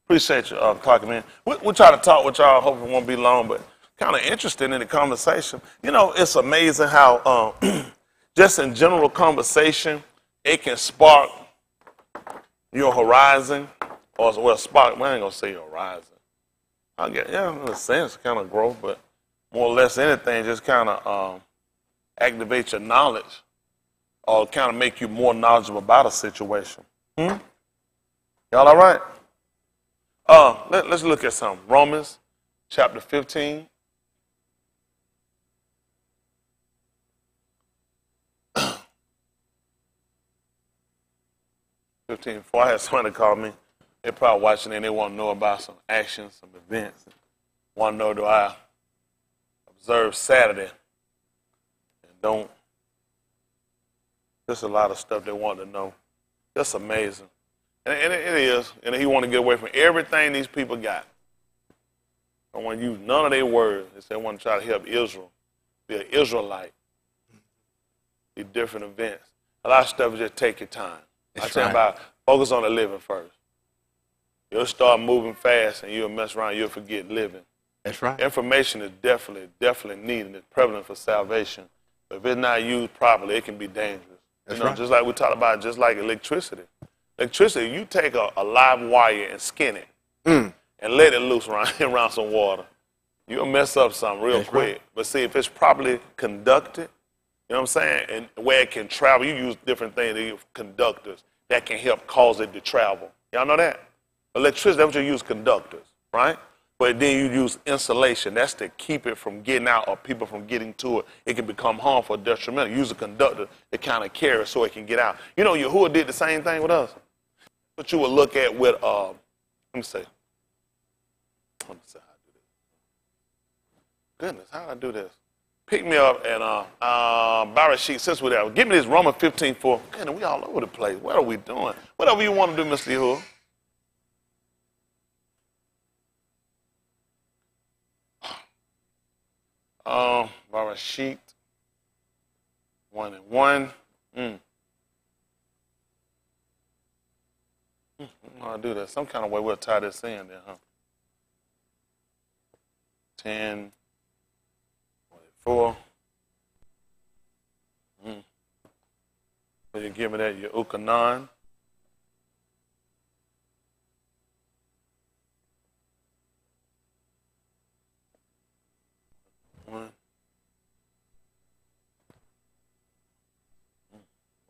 Appreciate you clocking in. We'll try to talk with y'all. Hope it won't be long, but kind of interested in the conversation. You know, it's amazing how just in general conversation, it can spark your horizon, or well, spark. Well, I ain't gonna say horizon. I get in a sense, kind of growth, but more or less anything, just kind of activate your knowledge, or kind of make you more knowledgeable about a situation. Y'all all right? Let's look at something. Romans chapter 15. Before I had somebody call me, they're probably watching and they want to know about some actions, some events. Want to know, do I observe Saturday? And don't. There's a lot of stuff they want to know. That's amazing. And it is. And he want to get away from everything these people got. I don't want to use none of their words. They say they want to try to help Israel, be an Israelite, be different events. A lot of stuff is just take your time. I tell you about focus on the living first. You'll start moving fast and you'll mess around, you'll forget living. That's right. Information is definitely needed. It's prevalent for salvation. But if it's not used properly, it can be dangerous. That's right. Just like we talked about, just like electricity. Electricity, you take a live wire and skin it and let it loose around some water. You'll mess up something real quick. Right. But see, if it's properly conducted, you know what I'm saying? And where it can travel, you use different things, conductors, that can help cause it to travel. Y'all know that? Electricity, that's what you use, conductors, right? But then you use insulation. That's to keep it from getting out or people from getting to it. It can become harmful or detrimental. Use a conductor to kind of carry it so it can get out. You know, Yahuwah did the same thing with us. What you would look at with, let me see how I do this. Goodness, how do I do this? Pick me up and Barashik, since we're there, give me this Romans 15:4. Man, we all over the place. What are we doing? Whatever you want to do, Mr. Yahuwah. Barashik 1:1. I'll do that. Some kind of way we'll tie this in there, huh? 10. 4. So you give me that, your Ukanon.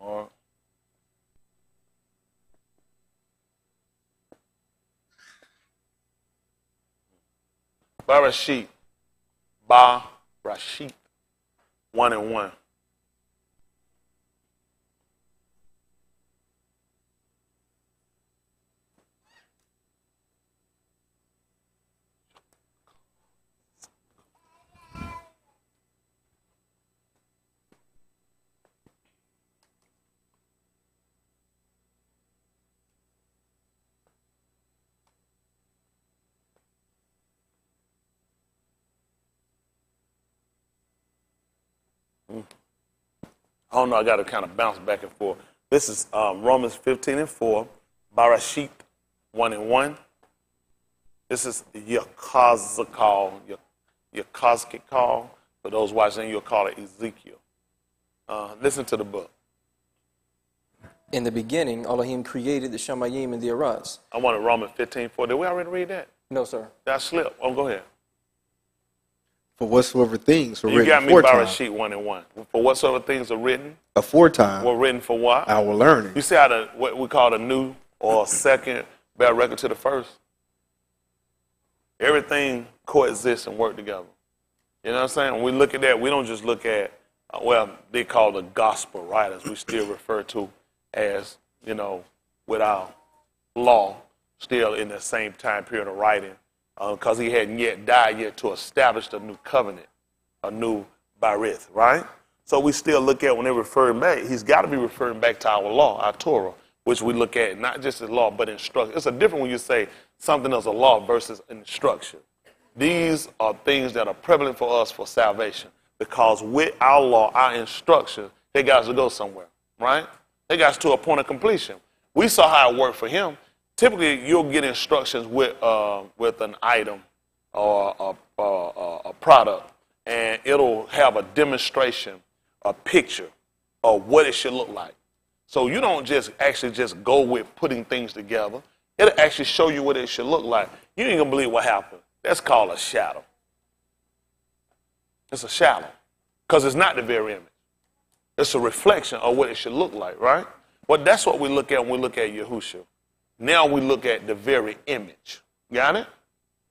More. Barashit. Rashid, 1:1. I don't know, I got to kind of bounce back and forth. This is Romans 15:4, Barashit 1:1. This is Yakazkic call. For those watching, you'll call it Ezekiel. Listen to the book. In the beginning, Elohim created the Shamayim and the Arats. I wanted Romans 15:4. Did we already read that? No, sir. Did I slip? Oh, go ahead. For whatsoever things were you written got me aforetime. Barashit 1:1. For whatsoever things are written Aforetime. were written for what? Our learning. You see how what we call the new or second bear record to the first? Everything coexists and work together. You know what I'm saying? When we look at that, we don't just look at, they call the gospel writers. We still refer to as, with our law, still in the same time period of writing, because he hadn't yet died yet to establish a new covenant, a new barith, right? So we still look at when they're referring back, he's got to be referring back to our law, our Torah, which we look at not just as law, but instruction. It's a different when you say something as a law versus instruction. These are things that are prevalent for us for salvation, because with our law, our instruction, they got to go somewhere, right? They got to a point of completion. We saw how it worked for him. typically you'll get instructions with an item or a product, and it'll have a demonstration, a picture of what it should look like. So you don't just go with putting things together. It'll actually show you what it should look like. You ain't gonna believe what happened. That's called a shadow. It's a shadow, because it's not the very image. It's a reflection of what it should look like, right? Well, that's what we look at when we look at Yahushua. Now we look at the very image. Got it?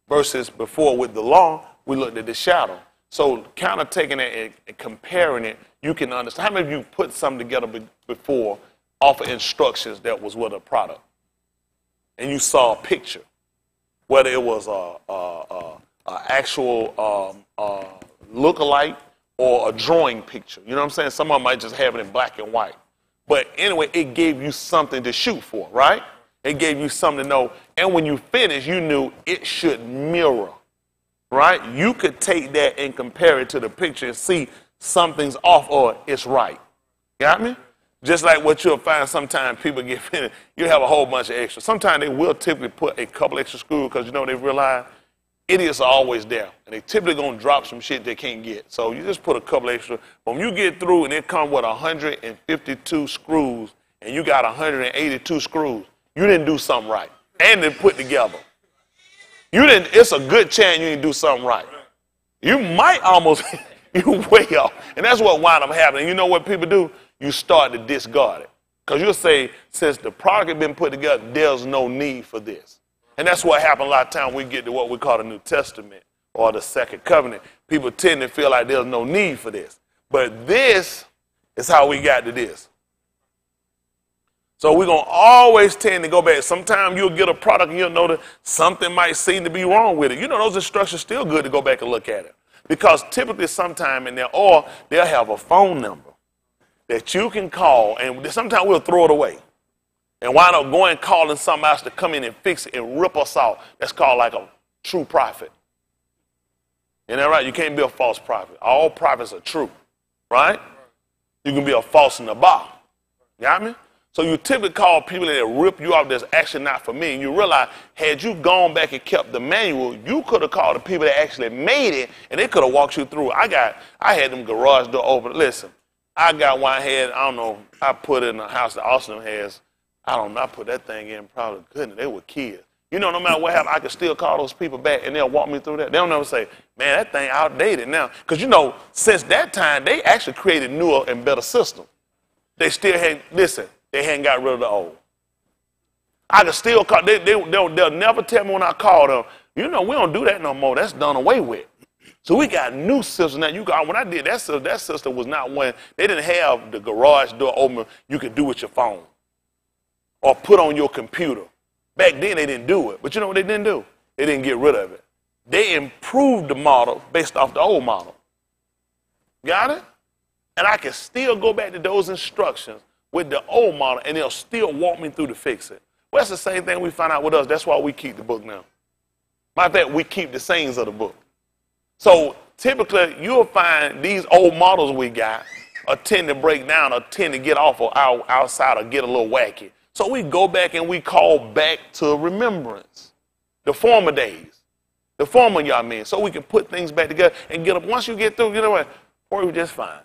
Versus before with the law, we looked at the shadow. So kind of taking it and comparing it, you can understand. How many of you put something together before off of instructions that was with a product? And you saw a picture, whether it was a actual look-alike or a drawing picture. You know what I'm saying? Some of them might just have it in black and white. But anyway, it gave you something to shoot for, right? It gave you something to know. And when you finished, you knew it should mirror, right? You could take that and compare it to the picture and see something's off or it's right. Got me? Just like what you'll find sometimes people get finished, you have a whole bunch of extras. Sometimes they will typically put a couple extra screws because, you know, they realize idiots are always there. And they typically going to drop some shit they can't get. So you just put a couple extra. When you get through and it comes with 152 screws and you got 182 screws, you didn't do something right. And they put together. You didn't. It's a good chance you didn't do something right. You might almost, you way off. And that's what wound up happening. You know what people do? You start to discard it. Because you'll say, since the product has been put together, there's no need for this. And that's what happened a lot of times we get to what we call the New Testament or the Second Covenant. People tend to feel like there's no need for this. But this is how we got to this. So we're going to always tend to go back. Sometimes you'll get a product and you'll notice something might seem to be wrong with it. You know, those instructions still good to go back and look at it. Because typically sometime in there, or they'll have a phone number that you can call, and sometimes we'll throw it away. And wind up going and calling somebody else to come in and fix it and rip us off. That's called like a true prophet. Isn't that right? You can't be a false prophet. All prophets are true, right? You can be a false Dabar. You got me? So you typically call people that rip you off that's actually not for me. And you realize, had you gone back and kept the manual, you could have called the people that actually made it, and they could have walked you through. I had them garage door open. Listen, I got one head, I don't know, I put it in a house that Austin has. I don't know, I put that thing in, probably goodness, they were kids. You know, no matter what happened, I could still call those people back, and they'll walk me through that. They'll never say, man, that thing outdated now. Because, you know, since that time, they actually created newer and better systems. They still had, listen, they hadn't got rid of the old. I could still call, they'll never tell me when I call them, you know, we don't do that no more. That's done away with. So we got new systems now. When I did that system was not one, they didn't have the garage door open you could do with your phone or put on your computer. Back then they didn't do it. But you know what they didn't do? They didn't get rid of it. They improved the model based off the old model. Got it? And I can still go back to those instructions with the old model, and they'll still walk me through to fix it. Well, that's the same thing we find out with us. That's why we keep the book now. Matter of fact, we keep the sayings of the book. So typically, you'll find these old models we got tend to break down or tend to get off or outside or get a little wacky. So we go back and we call back to remembrance. The former days. The former y'all mean. So we can put things back together and get up. Once you get through, you know what? We're just fine.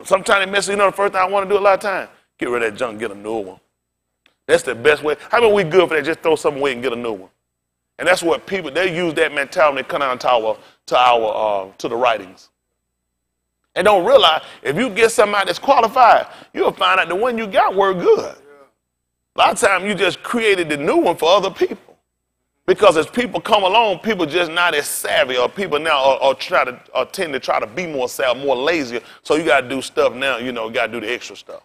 Sometimes it messes, you know, the first thing I want to do a lot of times, get rid of that junk, get a new one. That's the best way. How about we good for that? Just throw something away and get a new one. And that's what people, they use that mentality when they come down to the writings. And don't realize, if you get somebody that's qualified, you'll find out the one you got were good. A lot of times you just created the new one for other people. Because as people come along, people just not as savvy, or people now tend to try to be more savvy, more lazy. So you got to do stuff now, you know, got to do the extra stuff.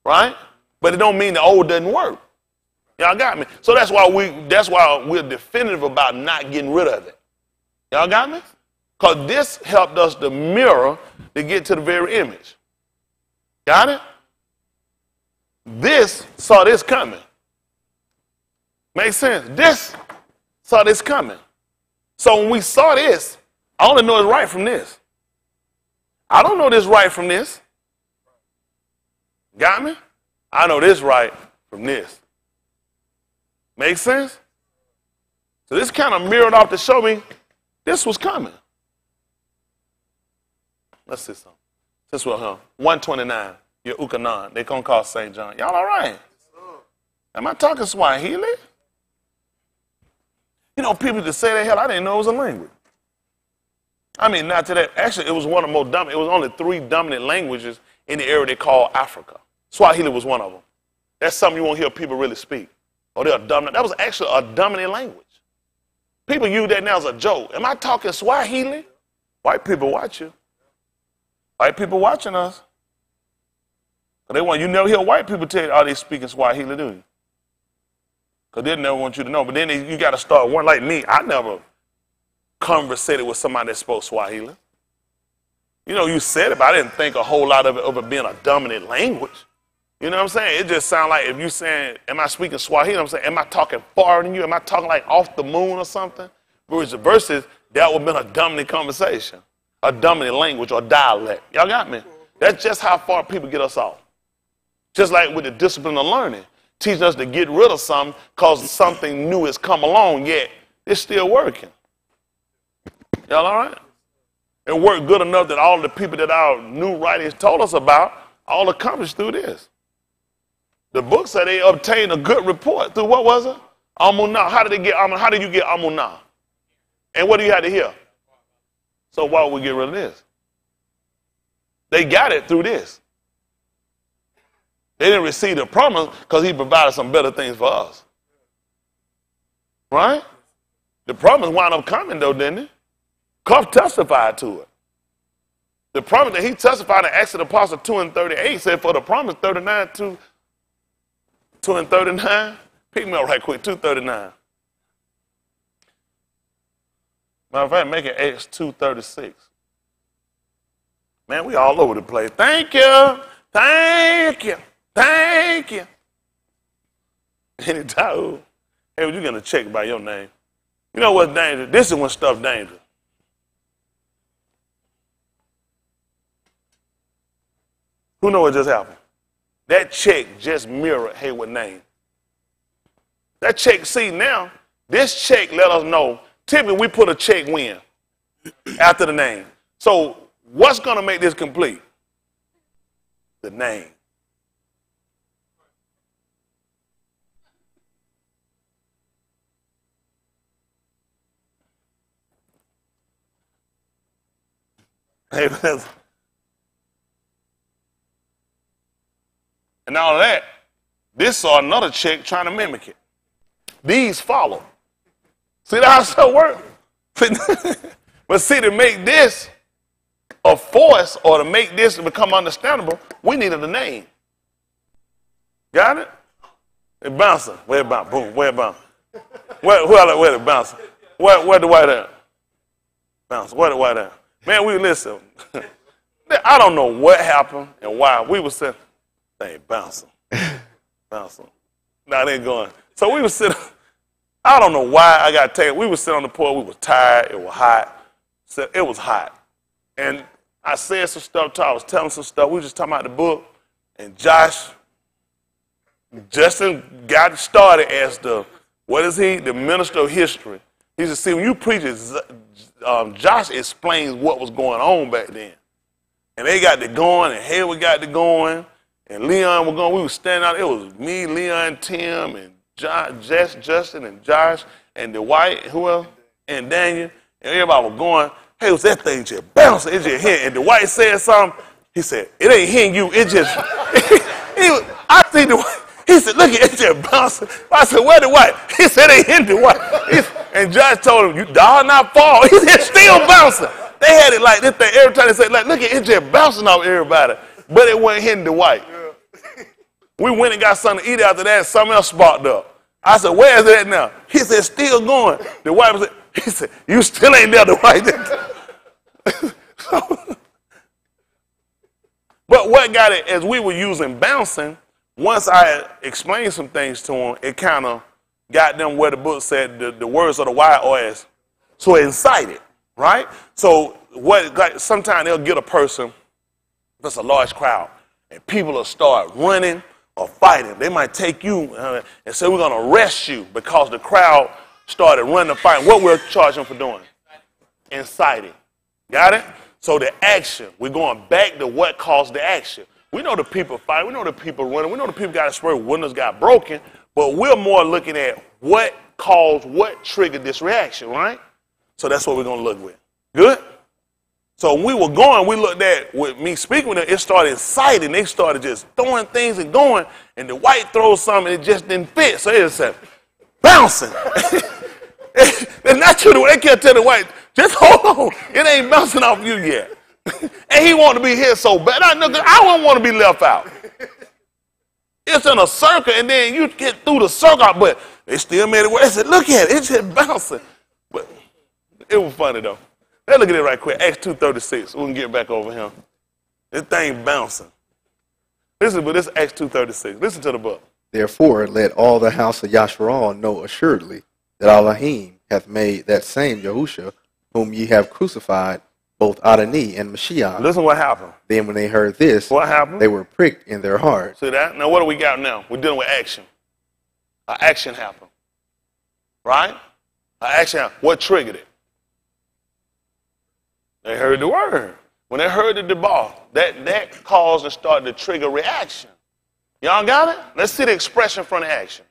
Right? But it don't mean the old doesn't work. Y'all got me? So that's why we're definitive about not getting rid of it. Y'all got me? Because this helped us to mirror to get to the very image. Got it? This saw this coming. Makes sense? This saw this coming. So when we saw this, I only know it's right from this. I don't know this right from this. Got me? I know this right from this. Make sense? So this kind of mirrored off to show me this was coming. Let's see something. This was 129. Your Ukanan. They gonna call St. John. Y'all all right? Am I talking Swahili? You know, people that say that, hell, I didn't know it was a language. I mean, not today. Actually, it was one of the most dominant. It was only 3 dominant languages in the area they call Africa. Swahili was one of them. That's something you won't hear people really speak. Or they're dominant. That was actually a dominant language. People use that now as a joke. Am I talking Swahili? White people watch you. White people watching us. They want you never hear white people tell you, oh, they speaking Swahili, do you? Because they never want you to know. But then you got to start one like me. I never conversated with somebody that spoke Swahili. You know, you said it, but I didn't think a whole lot of it being a dominant language. You know what I'm saying? It just sounds like if you saying, am I speaking Swahili? I'm saying, am I talking farther than you? Am I talking like off the moon or something? Versus that would have been a dominant conversation, a dominant language or dialect. Y'all got me? That's just how far people get us off. Just like with the discipline of learning, teaching us to get rid of something because something new has come along, yet it's still working. Y'all all right? It worked good enough that all the people that our new writings told us about all accomplished through this. The book said they obtained a good report through what was it? Amunah. How did they get Amunah? How did you get Amunah? And what do you have to hear? So why would we get rid of this? They got it through this. They didn't receive the promise because he provided some better things for us. Right? The promise wound up coming though, didn't it? Cuff testified to it. The promise that he testified in Acts of the Apostle 2 and 38 said for the promise 39, 2 and 39. Pick me up right quick, 239. Matter of fact, make it Acts 2:36. Man, we all over the place. Thank you. Thank you. Thank you. Anytime, hey, you're going to check by your name. You know what's dangerous? This is when stuff dangerous. Who know what just happened? That check just mirrored Hayward's name. That check, see now, this check let us know, typically we put a check when? After the name. So what's going to make this complete? The name. And all of that, this saw another check trying to mimic it. These follow. See how it works? But see, to make this a force or to make this become understandable, we needed a name. Got it? It bouncing. Where it bounce? Boom. Where it bounce? Where it bouncing? Where the white at? Bounce. Where the white at? Man, we listen. I don't know what happened and why. We were saying, they ain't bouncing. Bouncing. Now they going. So we were sitting, I don't know why I got taken. We were sitting on the porch. We were tired. It was hot. So it was hot. And I said some stuff to her. I was telling some stuff. We were just talking about the book. And Justin got started as the minister of history. He said, see, when you preach it, Josh explains what was going on back then. And they got to going, and Hayward got to going, and Leon was going. We were standing out. It was me, Leon, Tim, and Justin, and Josh, and Dwight, who else? And Daniel. And everybody was going, hey, was that thing just bouncing? It just hit. And Dwight said something. He said, it ain't hitting you. It just, I think Dwight. He said, look at it just bouncing. I said, where the white? He said, they hit the white. And Josh told him, you dog not fall. He said, still bouncing. They had it like this thing every time they said, like, look at it just bouncing off everybody. But it wasn't hitting the white. Yeah. We went and got something to eat after that, and something else sparked up. I said, where is it at now? He said, still going. The white said, he said, you still ain't there, the white. But what got it, as we were using bouncing, once I explained some things to them, it kind of got them where the book said the words of the YOS. So it incited, right? So like sometimes they'll get a person, that's a large crowd, and people will start running or fighting. They might take you and say, we're going to arrest you because the crowd started running the fight. What we're charging them for doing? Inciting. Got it? So the action, we're going back to what caused the action. We know the people fight. We know the people running. We know the people got sprayed, windows got broken. But we're more looking at what caused, what triggered this reaction, right? So that's what we're going to look with. Good? So when we were going, we looked at, with me speaking with them, it started inciting. They started just throwing things and going. And the white throws something, it just didn't fit. So it just said, bouncing. It's not true. They can't tell the white, just hold on. It ain't bouncing off you yet. And he wanted to be here so bad. I don't want to be left out. It's in a circle, and then you get through the circle, but they still made it work. I said, look at it. It's just bouncing. But it was funny, though. Let's look at it right quick. Acts 2:36. We can get back over here. This thing bouncing. Listen, but this is Acts 2:36. Listen to the book. Therefore, let all the house of Yasharal know assuredly that Elohim hath made that same Yahusha, whom ye have crucified, both Adoni and Mashiach. Listen what happened. Then when they heard this, what happened? They were pricked in their hearts. See that? Now what do we got now? We're dealing with action. An action happened. Right? An action happened. What triggered it? They heard the word. When they heard the Dabar, that caused and started to trigger reaction. Y'all got it? Let's see the expression from the action.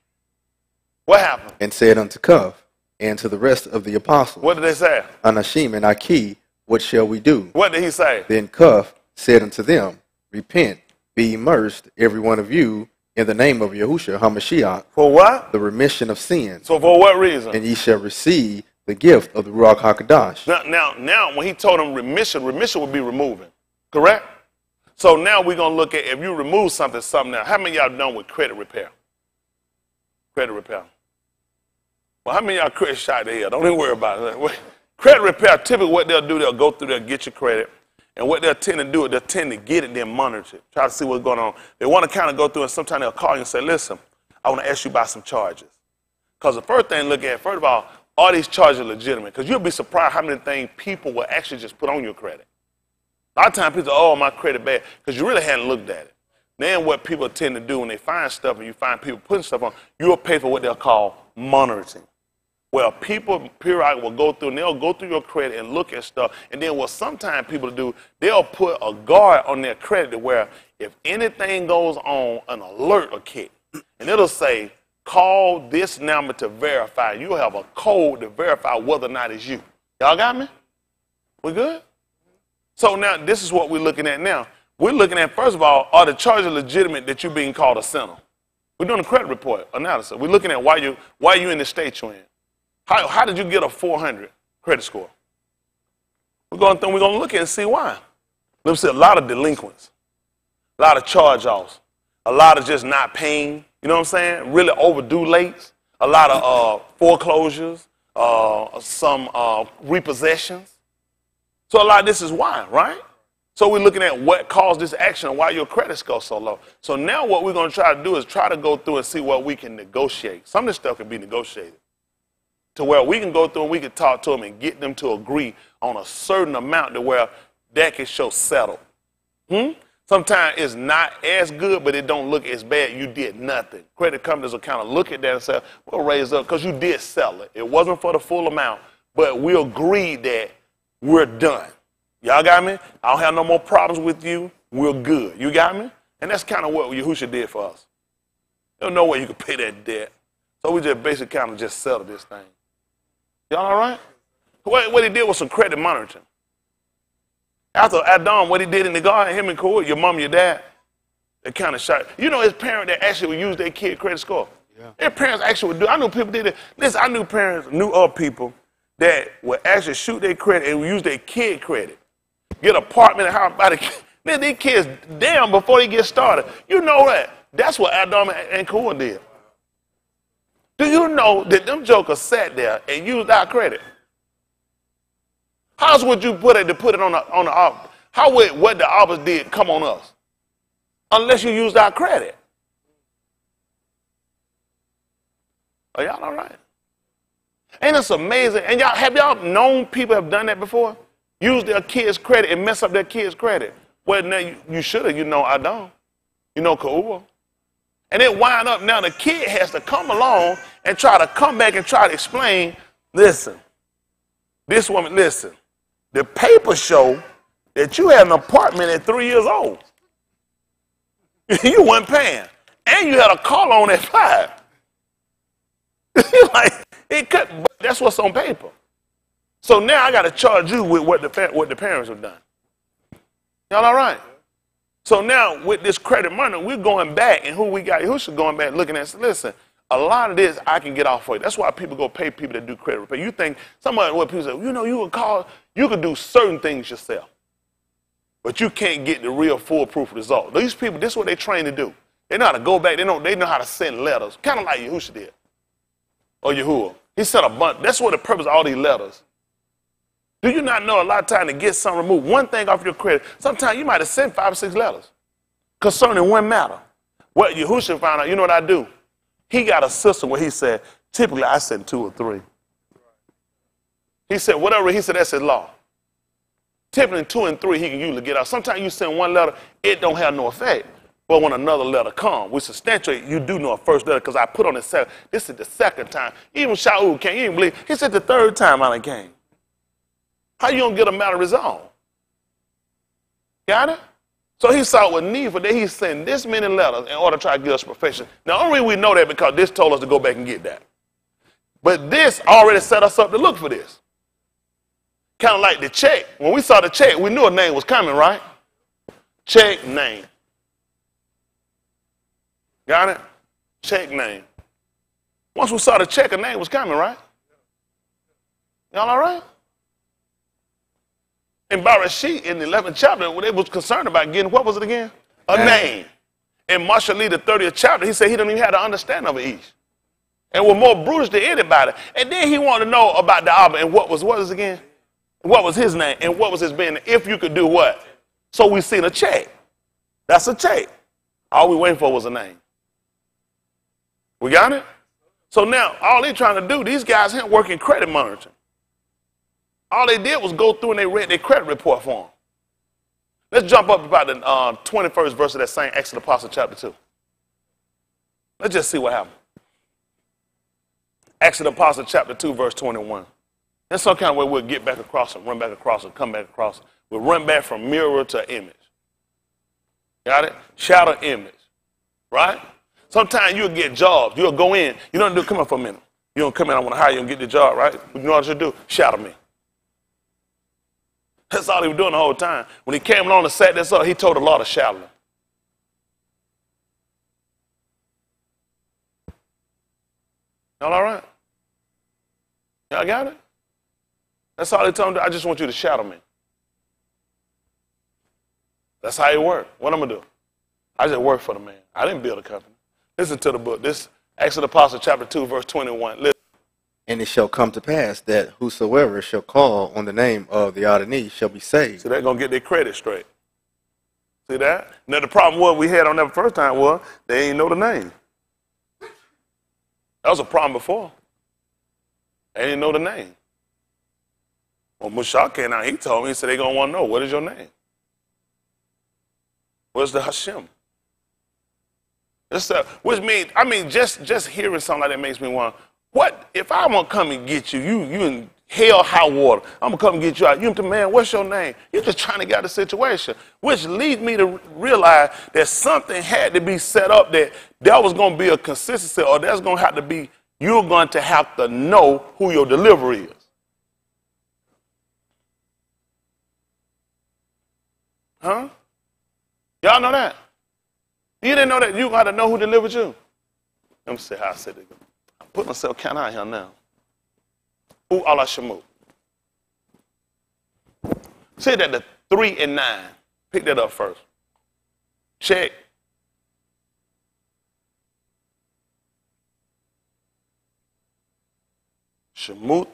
What happened? And said unto Cuff and to the rest of the apostles. What did they say? Anashim and Aki, what shall we do? What did he say? Then Cuff said unto them, repent, be immersed, every one of you, in the name of Yahushua HaMashiach. For what? The remission of sins. So for what reason? And ye shall receive the gift of the Ruach HaKadosh. Now, when he told them remission would be removing. Correct? So now we're going to look at if you remove something now. How many of y'all done with credit repair? Credit repair. Well, how many of y'all credit shot the hell? Don't even worry about it. Credit repair, typically what they'll do, they'll go through there, get your credit. And what they'll tend to do is they'll tend to get it, then monitor it, try to see what's going on. They want to kind of go through, and sometimes they'll call you and say, listen, I want to ask you about some charges. Because the first thing to look at, first of all, are these charges legitimate? Because you'll be surprised how many things people will actually just put on your credit. A lot of times people say, oh, my credit bad, because you really hadn't looked at it. Then what people tend to do when they find stuff and you find people putting stuff on, you'll pay for what they'll call monitoring. Well, people periodically will go through and they'll go through your credit and look at stuff. And then what sometimes people do, they'll put a guard on their credit to where if anything goes on, an alert will kick. And it'll say, call this number to verify. You'll have a code to verify whether or not it's you. Y'all got me? We good? So now this is what we're looking at now. We're looking at, first of all, are the charges legitimate that you're being called a sinner? We're doing a credit report analysis. We're looking at why you in the state you're in. How did you get a 400 credit score? We're going to look at it and see why. Let's see, a lot of delinquents, a lot of charge-offs, a lot of just not paying, you know what I'm saying? Really overdue lates, a lot of foreclosures, some repossessions. So a lot of this is why, right? So we're looking at what caused this action and why your credit score so low. So now what we're going to try to do is try to go through and see what we can negotiate. Some of this stuff can be negotiated to where we can go through and we can talk to them and get them to agree on a certain amount to where that can show settled. Sometimes it's not as good, but it don't look as bad. You did nothing. Credit companies will kind of look at that and say, we'll raise up because you did sell it. It wasn't for the full amount, but we agreed that we're done. Y'all got me? I don't have no more problems with you. We're good. You got me? And that's kind of what Yahushua did for us. There's no way you could pay that debt. So we just basically kind of just settled this thing. Y'all all right? What he did was some credit monitoring. After Adam, what he did in the garden, him and Kua, your mom, your dad, they kind of shot. You know, his parent that actually would use their kid credit score. Yeah. Their parents actually would do. I knew people did it. Listen, I knew parents knew of people that would actually shoot their credit and use their kid credit. Get an apartment and house by the kid. Then these kids down before they get started. You know that. That's what Adam and Kua did. Do you know that them jokers sat there and used our credit? How else would you put it on the office? How would what the office did come on us? Unless you used our credit. Are y'all all right? Ain't this amazing? And have y'all known people have done that before? Use their kids' credit and mess up their kids' credit. Well, now you should have. You know I don't. You know Ka'ua. And it wind up now the kid has to come along and try to come back and try to explain, listen, this woman, listen, the papers show that you had an apartment at 3 years old. You weren't paying. And you had a car loan at 5. Like, it could, but that's what's on paper. So now I got to charge you with what the parents have done. Y'all all right? So now with this credit money, we're going back, and who we got? Who's going back looking at? Listen, a lot of this I can get off for you. That's why people go pay people that do credit repair. You think somebody, what people say, you know, you could do certain things yourself, but you can't get the real foolproof result. These people, this is what they train to do. They know how to go back. They know how to send letters, kind of like Yahusha did, or Yahuwah. He sent a bunch. That's what the purpose of all these letters. Do you not know a lot of time to get something removed, one thing off your credit, sometimes you might have sent 5 or 6 letters concerning one matter. What Yahusha found out, you know what I do? He got a system where he said, typically I send 2 or 3. He said, whatever, he said, that's his law. Typically 2 and 3 he can usually get out. Sometimes you send one letter, it don't have no effect. But when another letter comes, we substantiate, you do know a first letter, because I put on the second. This is the second time. Even Shaul came, you didn't believe. He said the 3rd time I came. How you gonna get a matter resolved? Got it? So he saw with need for that he sent this many letters in order to try to get us perfection. Now, only reason we know that because this told us to go back and get that. But this already set us up to look for this. Kind of like the check. When we saw the check, we knew a name was coming, right? Check name. Got it? Check name. Once we saw the check, a name was coming, right? Y'all all right? In Barashit, in the 11th chapter, they was concerned about getting, what was it again? A name. In Marshall Lee, the 30th chapter, he said he didn't even have the understanding of it each. And was more brutish than anybody. And then he wanted to know about the Abba and what was again? What was his name and what was his being? If you could do what? So we seen a check. That's a check. All we waiting for was a name. We got it? So now, all they trying to do, these guys ain't working credit monitoring. All they did was go through and they read their credit report for them. Let's jump up about the 21st verse of that same Acts of the Apostle chapter 2. Let's just see what happened. Acts of the Apostle chapter 2 verse 21. That's some kind of way we'll get back across and run back across and come back across. We'll run back from mirror to image. Got it? Shadow image. Right? Sometimes you'll get jobs. You'll go in. You don't do, come in for a minute. You don't come in, I want to hire you and get the job, right? You know what you do? Shadow me. That's all he was doing the whole time. When he came along and sat this up, he told the Lord to shadow him. Y'all all right? Y'all got it? That's all he told him to do. I just want you to shadow me. That's how it worked. What I'm going to do? I just work for the man. I didn't build a company. Listen to the book. This Acts of the Apostle chapter 2 verse 21. Listen. And it shall come to pass that whosoever shall call on the name of the Adonai shall be saved. So they're going to get their credit straight. See that? Now the problem was we had on that first time was they ain't know the name. That was a problem before. They didn't know the name. When Mushak came out, he told me, he said they're going to want to know, what is your name? What's the Hashem? Which means, just hearing something like that makes me want, what if I want to come and get you? You in hell, high water. I'm going to come and get you out. You man, what's your name? You're just trying to get out of the situation, which leads me to realize that something had to be set up that there was going to be a consistency, or there's going to have to be, you're going to have to know who your deliverer is. Huh? Y'all know that? You didn't know that you got to know who delivered you? Let me see how I said it. I'm putting myself kind of out here now. Ooh, Allah Shamu. Say that the 3 and 9. Pick that up first. Check. Shemut.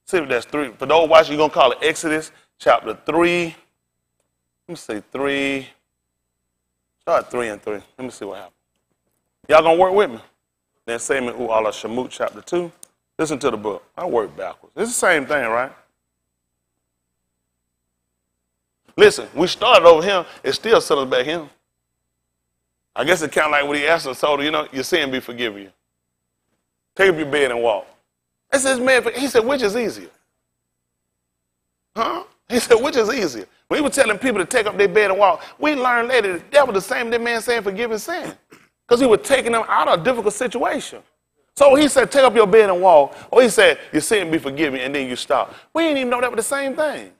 See if that's 3. For those watching, you're going to call it Exodus chapter 3. Let me say 3. Start 3 and 3. Let me see what happens. Y'all going to work with me? Then say me, Ooh, Allah Shemut chapter 2. Listen to the book. I work backwards. It's the same thing, right? Listen, we started over here. It still sent us back here. I guess it kind of like when he asked us, told her, you know, your sin be forgiven you. Take up your bed and walk. I said, man, he said, which is easier? Huh? He said, which is easier? When he was telling people to take up their bed and walk, we learned later that was the same that man saying forgiving sin. Because he was taking them out of a difficult situation. So he said, take up your bed and walk. Or he said, your sin be forgiven, and then you stop. We didn't even know that was the same thing.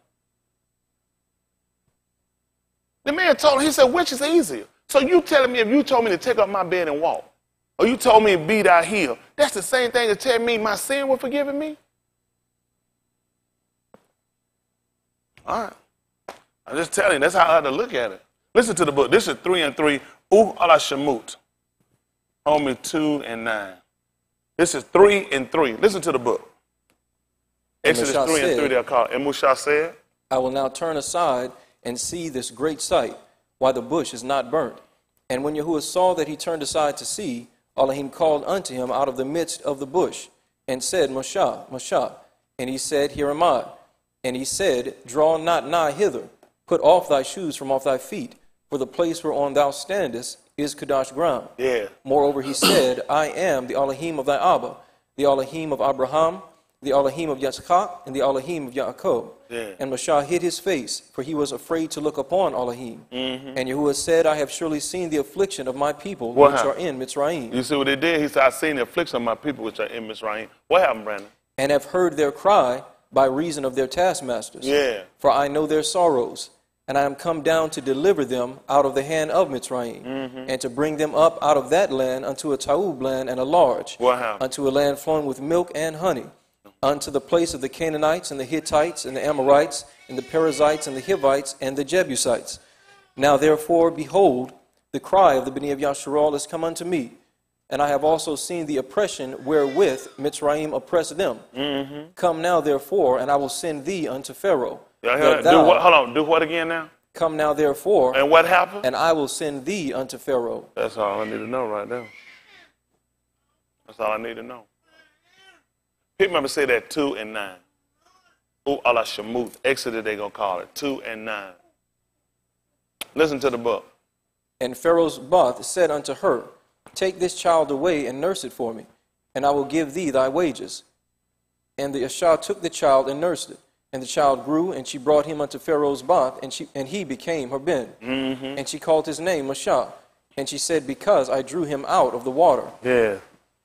The man told him, he said, which is easier? So you telling me if you told me to take up my bed and walk, or you told me to be thou healed, that's the same thing as telling me my sin was forgiven me? All right. I'm just telling you, that's how I had to look at it. Listen to the book. This is 3 and 3. Ala Shemut. Homie 2 and 9. This is 3 and 3. Listen to the book. Exodus 3 and 3, they'll call it. And Mushah said, I will now turn aside and see this great sight, why the bush is not burnt. And when Yahuwah saw that he turned aside to see, Elohim called unto him out of the midst of the bush, and said, Mushah, Mushah. And he said, Here am I. And he said, Draw not nigh hither, put off thy shoes from off thy feet, for the place whereon thou standest is Kadosh ground. Yeah. Moreover, he said, I am the Elohim of thy Abba, the Elohim of Abraham, the Elohim of Yitzchak, and the Elohim of Yaakov. Yeah. And Mashah hid his face, for he was afraid to look upon Elohim. And Yahuwah said, I have surely seen the affliction of my people which are in Mitzrayim. You see what they did? He said, I've seen the affliction of my people which are in Mitzrayim. What happened, Brandon? And have heard their cry by reason of their taskmasters. Yeah. For I know their sorrows, and I am come down to deliver them out of the hand of Mitzrayim, and to bring them up out of that land unto a Taub land and a large, What happened? unto a land flowing with milk and honey, unto the place of the Canaanites and the Hittites and the Amorites and the Perizzites and the Hivites and the Jebusites. Now therefore, behold, the cry of the Bnei of Yasharal is come unto me, and I have also seen the oppression wherewith Mitzrayim oppressed them. Come now therefore, and I will send thee unto Pharaoh. Y'all hear that? Do what? Hold on. Do what again now? Come now therefore, And what happened? and I will send thee unto Pharaoh. That's all I need to know right now. That's all I need to know. People remember say that 2 and 9. Ala Shemuth. Exodus they going to call it. 2 and 9. Listen to the book. And Pharaoh's Bath said unto her, Take this child away and nurse it for me, and I will give thee thy wages. And the Ashah took the child and nursed it. And the child grew, and she brought him unto Pharaoh's Bath, and he became her ben. And she called his name Mashah. And she said, Because I drew him out of the water. Yeah.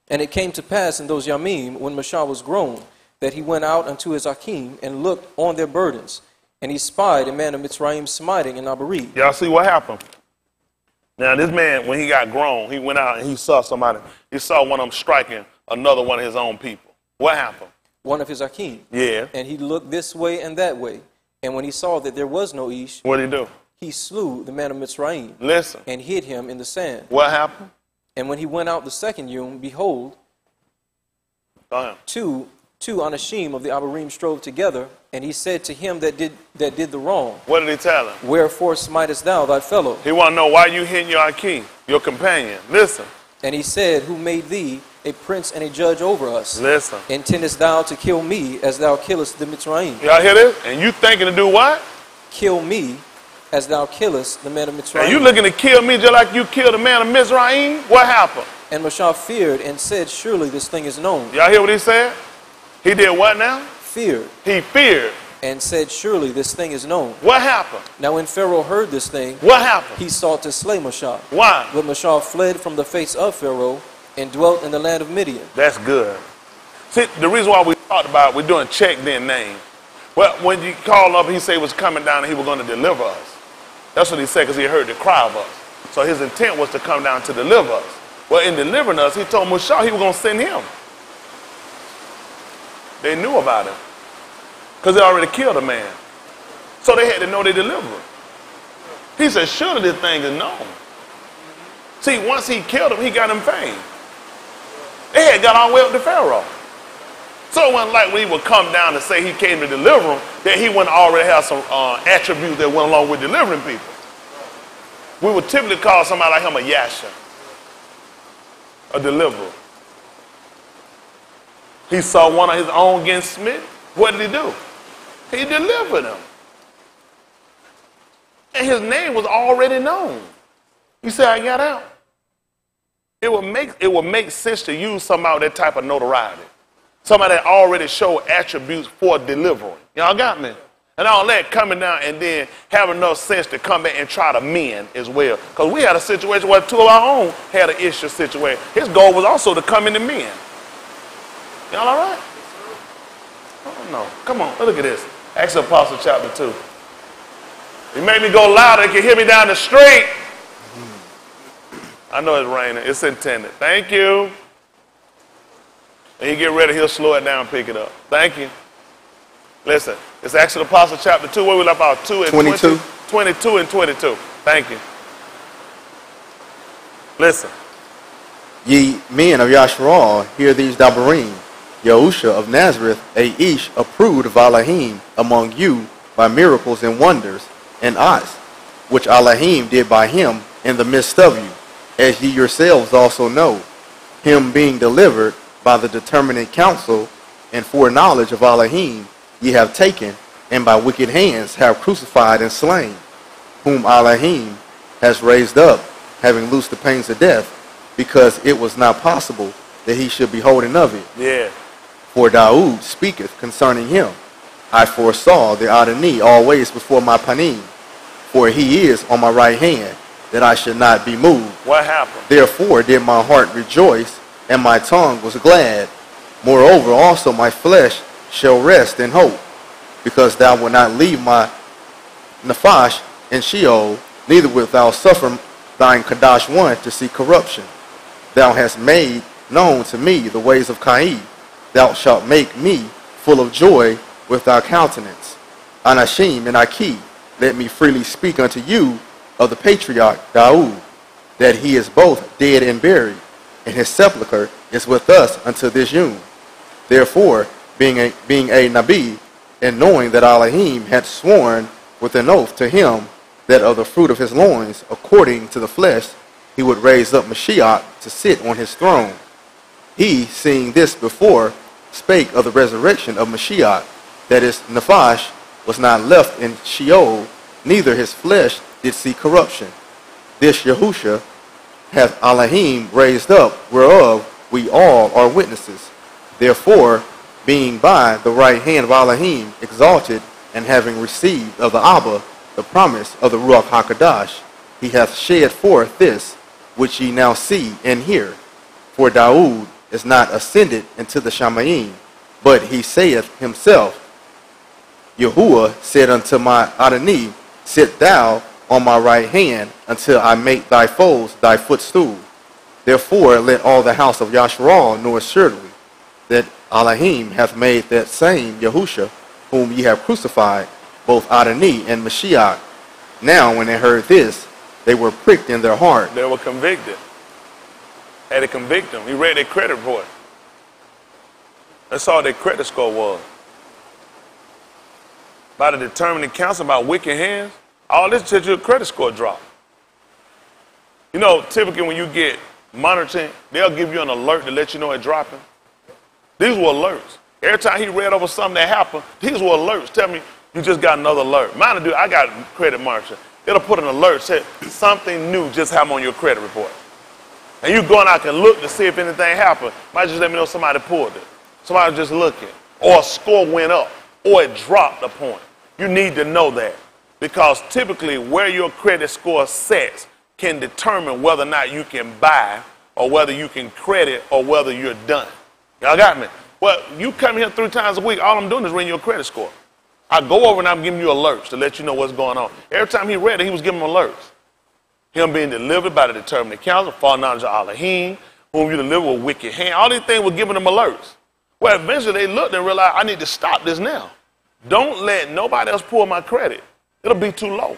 And it came to pass in those Yamim, when Mashah was grown, that he went out unto his Akim, and looked on their burdens. And he spied a man of Mitzrayim smiting in Abarim. Y'all see what happened? Now, this man, when he got grown, he went out and he saw somebody. He saw one of them striking another one of his own people. What happened? One of his Akim. Yeah. And he looked this way and that way. And when he saw that there was no Ish, What did he do? he slew the man of Mitzrayim, Listen. and hid him in the sand. What happened? And when he went out the second yom, behold, Go ahead. two Anashim of the Abarim strove together, and he said to him that did the wrong, What did he tell him? Wherefore smitest thou thy fellow? He want to know why you hitting your Akim, your companion. Listen. And he said, Who made thee a prince and a judge over us? Listen. Intendest thou to kill me as thou killest the Mitzrayim? Y'all hear this? And you thinking to do what? Kill me as thou killest the man of Mitzrayim. And you looking to kill me just like you killed the man of Mizraim? What happened? And Mashah feared and said, Surely this thing is known. Y'all hear what he said? He did what now? Feared He feared. and said, Surely this thing is known. What happened? Now when Pharaoh heard this thing, What happened? he sought to slay Mashah. Why? But Mashah fled from the face of Pharaoh and dwelt in the land of Midian. That's good. See, the reason why we talked about it, we're doing check then name. Well, when you called up, he said he was coming down and he was going to deliver us. That's what he said because he heard the cry of us. So his intent was to come down to deliver us. Well, in delivering us, he told Mashah he was going to send him. They knew about him because they already killed a man. So they had to know they delivered. He said, surely this thing is known. See, once he killed him, he got him fame. They had got all the way up to Pharaoh. So it wasn't like when he would come down and say he came to deliver him, that he wouldn't already have some attributes that went along with delivering people. We would typically call somebody like him a Yasha, a deliverer. He saw one of his own getting smitten. What did he do? He delivered him. And his name was already known. You say, I got out. it would make sense to use somebody with that type of notoriety. Somebody that already showed attributes for delivering. Y'all got me? And all that coming down and then have enough sense to come back and try to mend as well. Because we had a situation where two of our own had an issue situation. His goal was also to come in and mend. Y'all all right? Oh no. Come on, look at this. Acts of the Apostle chapter 2. He made me go louder. He can hear me down the street. I know it's raining. It's intended. Thank you. And you get ready, he'll slow it down and pick it up. Thank you. Listen, it's Acts of the Apostle chapter 2, where we left out 2 and 22. 22 and 22. Thank you. Listen. Ye men of Yasharal, hear these Dabarim, Yahusha of Nazareth, a Ish approved of Elohim among you by miracles and wonders and acts, which Elohim did by him in the midst of you, as ye yourselves also know, him being delivered by the determinate counsel and foreknowledge of Elohim ye have taken, and by wicked hands have crucified and slain, whom Elohim has raised up, having loosed the pains of death, because it was not possible that he should be holding of it. Yeah. For Daud speaketh concerning him, I foresaw the Adonai always before my panim, for he is on my right hand, that I should not be moved. What happened? Therefore did my heart rejoice, and my tongue was glad. Moreover also my flesh shall rest in hope, because thou wilt not leave my Nephash in Sheol, neither wilt thou suffer thine Kadash one to see corruption. Thou hast made known to me the ways of Cain. Thou shalt make me full of joy with thy countenance. Anashim and Aki, let me freely speak unto you of the patriarch Daud, that he is both dead and buried, and his sepulchre is with us unto this yom. Therefore, being a Nabi, and knowing that Elohim had sworn with an oath to him that of the fruit of his loins, according to the flesh, he would raise up Mashiach to sit on his throne. He, seeing this before, spake of the resurrection of Mashiach, that his Nephash was not left in Sheol, neither his flesh did see corruption. This Yahusha hath Elohim raised up, whereof we all are witnesses. Therefore, being by the right hand of Elohim exalted, and having received of the Abba the promise of the Ruach HaKadosh, he hath shed forth this, which ye now see and hear. For Daud is not ascended into the Shamayim, but he saith himself, Yahuwah said unto my Adonai, sit thou on my right hand until I make thy foes thy footstool. Therefore let all the house of Yasharal know assuredly that Elohim hath made that same Yahusha, whom ye have crucified, both Adonai and Mashiach. Now when they heard this, they were pricked in their heart. They were convicted. Had to convict them. He read their credit report. That's all their credit score was. By the determining counsel about wicked hands, all this tells your credit score drop. You know, typically when you get monitoring, they'll give you an alert to let you know it's dropping. These were alerts. Every time he read over something that happened, these were alerts. Tell me, you just got another alert. Mine, dude, I got credit monitoring. It'll put an alert, say something new just happened on your credit report. And you go and I can look to see if anything happened. Might just let me know somebody pulled it. Somebody just looking. Or a score went up. Or it dropped a point. You need to know that. Because typically where your credit score sets can determine whether or not you can buy, or whether you can credit, or whether you're done. Y'all got me? Well, you come here 3 times a week, all I'm doing is reading your credit score. I go over and I'm giving you alerts to let you know what's going on. Every time he read it, he was giving them alerts. Him being delivered by the determinate counsel, foreknowledge of Elohim, whom you deliver with wicked hand. All these things were giving them alerts. Well, eventually they looked and realized, I need to stop this now. Don't let nobody else pull my credit. It'll be too low.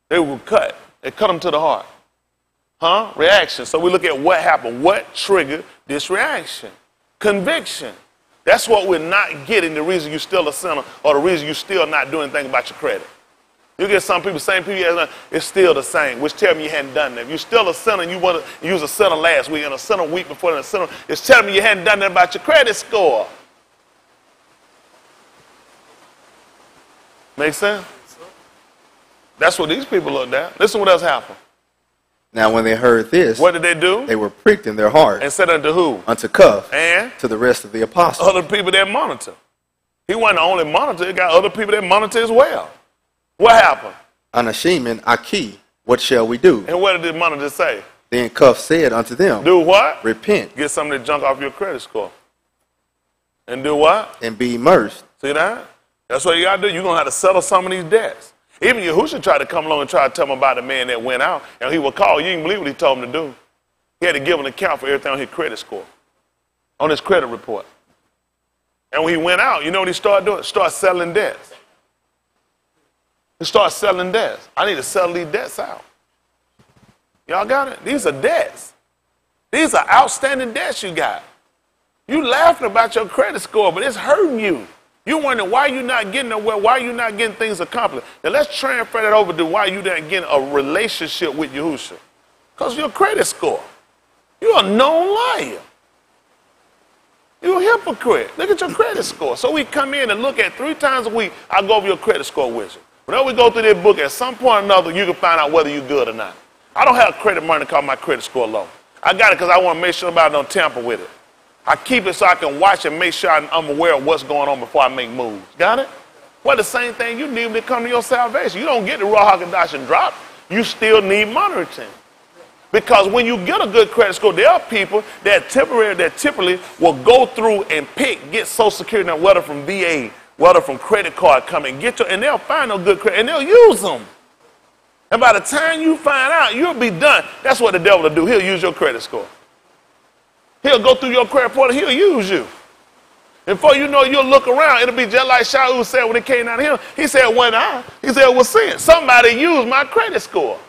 They will cut. They cut them to the heart. Reaction. So we look at what happened. What triggered this reaction? Conviction. That's what we're not getting, the reason you're still a sinner, or the reason you're still not doing anything about your credit. You get some people, same people, it's still the same, which tell me you hadn't done that. If you're still a sinner and you was a sinner last week and a sinner week before and a sinner, it's telling me you hadn't done that about your credit score. Make sense? That's what these people looked at. Listen what else happened. Now when they heard this, what did they do? They were pricked in their heart. And said unto who? Unto Cuff. And? To the rest of the apostles. Other people that monitor. He wasn't the only monitor. He got other people that monitor as well. What happened? Anashemin, Aki, what shall we do? And what did the monitor say? Then Cuff said unto them, do what? Repent. Get some of the junk off your credit score. And do what? And be immersed. See that? That's what you got to do. You're going to have to settle some of these debts. Even Yahushua tried to come along and try to tell him about the man that went out, and he would call. You didn't believe what he told him to do. He had to give an account for everything on his credit score, on his credit report. And when he went out, you know what he started doing? Start selling debts. He started selling debts. I need to settle these debts out. Y'all got it? These are debts. These are outstanding debts you got. You laughing about your credit score, but it's hurting you. You wonder why you're not getting nowhere, why you're not getting things accomplished. Now let's transfer that over to why you're not getting a relationship with Yahushua. Because your credit score. You're a known liar. You're a hypocrite. Look at your credit score. So we come in and look at 3 times a week, I go over your credit score with you. Whenever we go through this book, at some point or another, you can find out whether you're good or not. I don't have credit money to call my credit score low. I got it because I want to make sure nobody don't tamper with it. I keep it so I can watch and make sure I'm aware of what's going on before I make moves. Got it? Well, the same thing you need when it comes to your salvation. You don't get the Raw Hakadosh and drop. You still need monitoring. Because when you get a good credit score, there are people that typically will go through and get Social Security, whether from VA, whether from credit card, come and get and they'll find a good credit, and they'll use them. And by the time you find out, you'll be done. That's what the devil will do. He'll use your credit score. He'll go through your credit report and he'll use you. And before you know, you'll look around. It'll be just like Shaul said when it came down to him. He said, it was sin. Somebody used my credit score.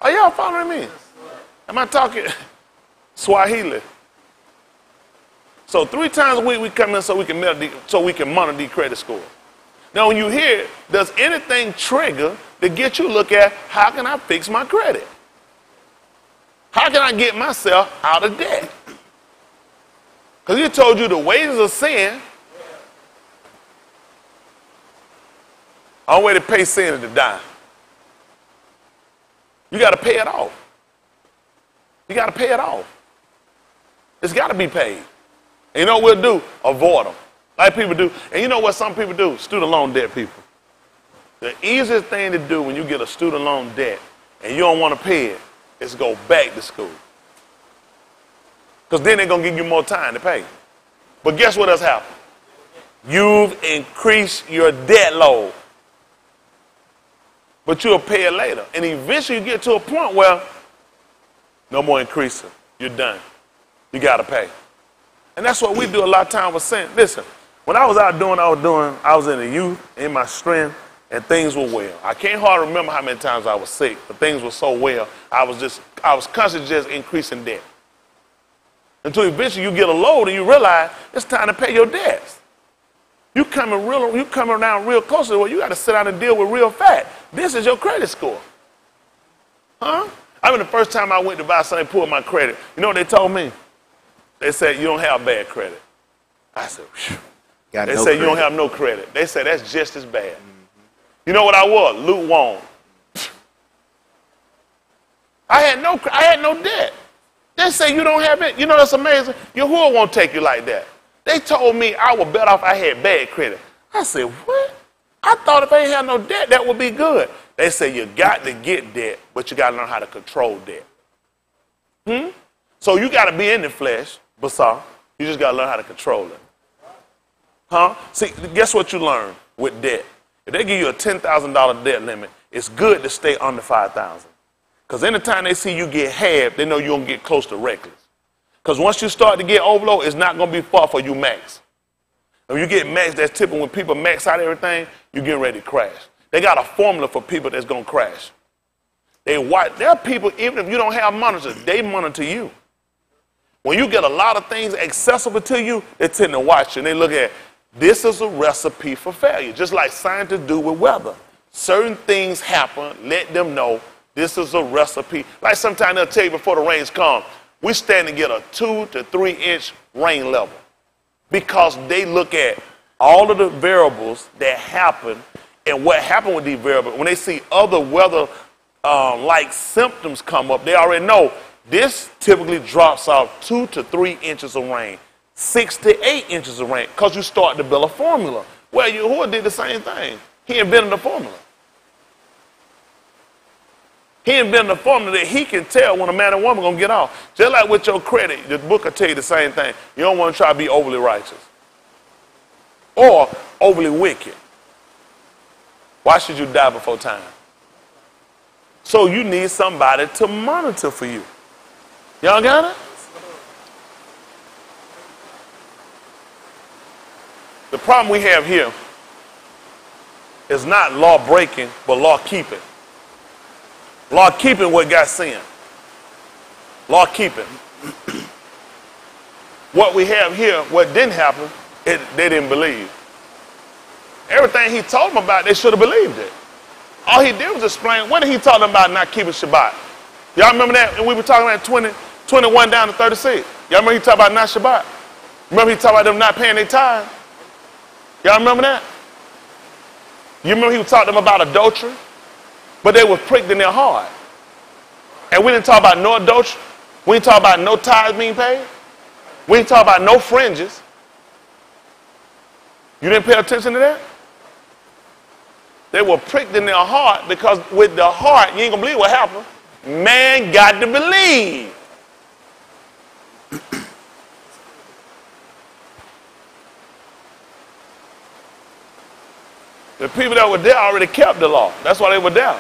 Are y'all following me? Am I talking Swahili? So 3 times a week we come in so we can monitor the credit score. Now when you hear, does anything trigger to get you to look at how can I fix my credit? How can I get myself out of debt? Because he told you the wages of sin. Only way to pay sin is to die. You got to pay it off. You got to pay it off. It's got to be paid. And you know what we'll do? Avoid them. Like people do. And you know what some people do? Student loan debt people. The easiest thing to do when you get a student loan debt and you don't want to pay it is go back to school. Because then they're going to give you more time to pay. But guess what has happened? You've increased your debt load. But you'll pay it later. And eventually you get to a point where no more increasing. You're done. You got to pay. And that's what we do a lot of times with sin. Listen, when I was out doing what I was doing, I was in the youth, in my strength, and things were well. I can't hardly remember how many times I was sick, but things were so well, I was constantly just increasing debt. Until eventually you get a load and you realize it's time to pay your debts. You coming down real close to it, you got to sit down and deal with real fact. This is your credit score. Huh? I mean, the first time I went to buy something, pulled my credit, you know what they told me? They said, you don't have bad credit. I said, phew. They said, you don't have no credit. They said, that's just as bad. You know what I was? Lukewarm. I had no debt. They say you don't have it. You know that's amazing. Yahuwah won't take you like that. They told me I was better off I had bad credit. I said, what? I thought if I ain't had no debt, that would be good. They say you got to get debt, but you got to learn how to control debt. So you got to be in the flesh, Basar. You just got to learn how to control it. Huh? See, guess what you learn with debt? If they give you a $10,000 debt limit, it's good to stay under $5,000. Because anytime they see you get halved, they know you're going to get close to reckless. Because once you start to get overload, it's not going to be far for you max. When you get max, that's typical. When people max out everything, you're getting ready to crash. They got a formula for people that's going to crash. There are people, even if you don't have monitors, they monitor you. When you get a lot of things accessible to you, they tend to watch you. And they look at, this is a recipe for failure. Just like scientists do with weather. Certain things happen, let them know this is a recipe. Like sometimes they'll tell you before the rains come, we stand to get a 2 to 3 inch rain level. Because they look at all of the variables that happen and what happened with these variables. When they see other weather like symptoms come up, they already know this typically drops off 2 to 3 inches of rain, 6 to 8 inches of rain, because you start to build a formula. Well, Yahuwah did the same thing. He invented a formula. He invented a formula that he can tell when a man and woman going to get off. Just like with your credit, the book will tell you the same thing. You don't want to try to be overly righteous or overly wicked. Why should you die before time? So you need somebody to monitor for you. Y'all got it? The problem we have here is not law breaking, but law keeping. Law keeping what got sin. Law keeping. What we have here, what didn't happen, they didn't believe. Everything he told them about, they should have believed it. All he did was explain, what did he talk about not keeping Shabbat? Y'all remember that? And we were talking about 21 down to 36. Y'all remember he talked about not Shabbat? Remember he talked about them not paying their tithe? Y'all remember that? You remember he was talking to them about adultery? But they were pricked in their heart. And we didn't talk about no adultery. We didn't talk about no tithes being paid. We didn't talk about no fringes. You didn't pay attention to that? They were pricked in their heart because with the heart, you ain't gonna believe what happened. Man got to believe. The people that were there already kept the law. That's why they were there.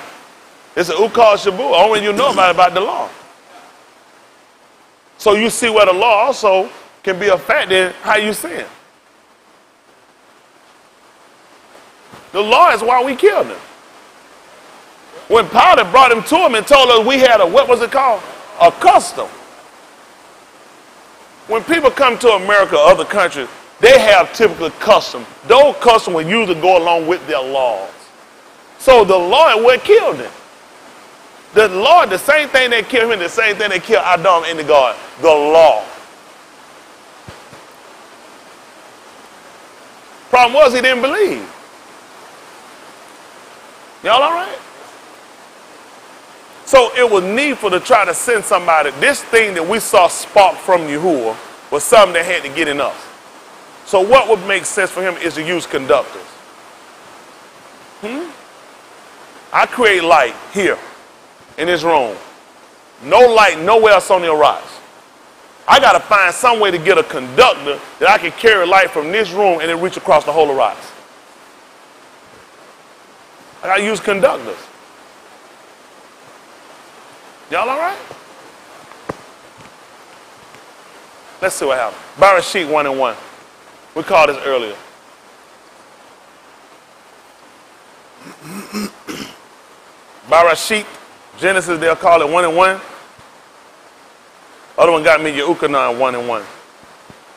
It's a ukal shabu. Only you know about the law. So you see where the law also can be affected how you sin. The law is why we killed him. When Pilate brought him to him and told us we had what was it called? A custom. When people come to America or other countries, they have typical customs. Those customs will usually go along with their laws. So the law is what killed him. The law, the same thing that killed him, the same thing that killed Adam in the garden. The law. Problem was he didn't believe. Y'all all right? So it was needful to try to send somebody. This thing that we saw spark from Yahuwah was something that had to get in us. So what would make sense for him is to use conductors. I create light here in this room. No light nowhere else on the horizon. I got to find some way to get a conductor that I can carry light from this room and then reach across the whole horizon. I got to use conductors. Y'all all right? Let's see what happens. Bereshit 1:1. We called this earlier. Bereshit, Genesis, they'll call it 1:1. Other one got me Yehukanan 1:1.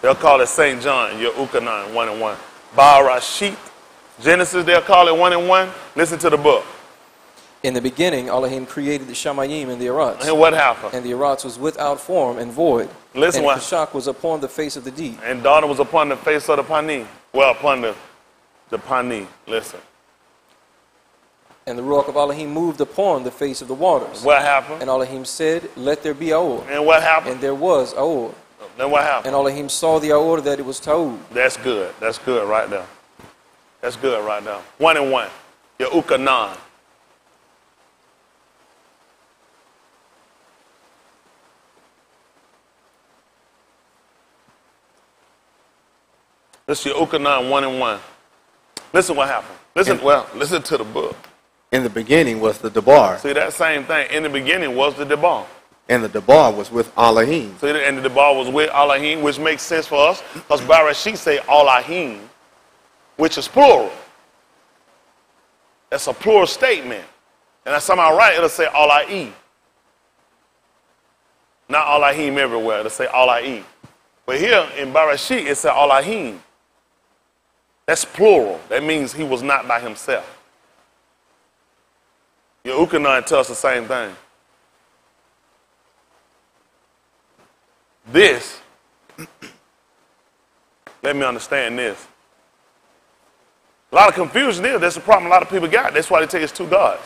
They'll call it St. John, Yehukanan 1:1. Bereshit, Genesis, they'll call it 1:1. Listen to the book. In the beginning, Elohim created the Shamayim and the Arats. And what happened? And the Arats was without form and void. Listen and what. Kashak was upon the face of the deep. And daughter was upon the face of the Pani. Well, upon the Pani. Listen. And the Ruach of Elohim moved upon the face of the waters. What happened? And Elohim said, let there be Aor. And what happened? And there was Aor. Then what happened? And Elohim saw the Aor that it was Taud. That's good. That's good right there. That's good right there. 1:1. Yehukanan. This is Yehukanan 1:1. Listen what happened. Listen to the book. In the beginning was the Dabar. See, that same thing. In the beginning was the Dabar. And the Dabar was with Elohim. See, and the Dabar was with Elohim, which makes sense for us, because Bereshit say Elohim, which is plural. That's a plural statement. And that's somehow right, it'll say Elohim. Not Elohim everywhere, it'll say Elohim. But here in Bereshit, it says Elohim. That's plural. That means he was not by himself. Yehukanan tells the same thing. This, let me understand this. A lot of confusion there. That's the problem a lot of people got. That's why they take it's two gods.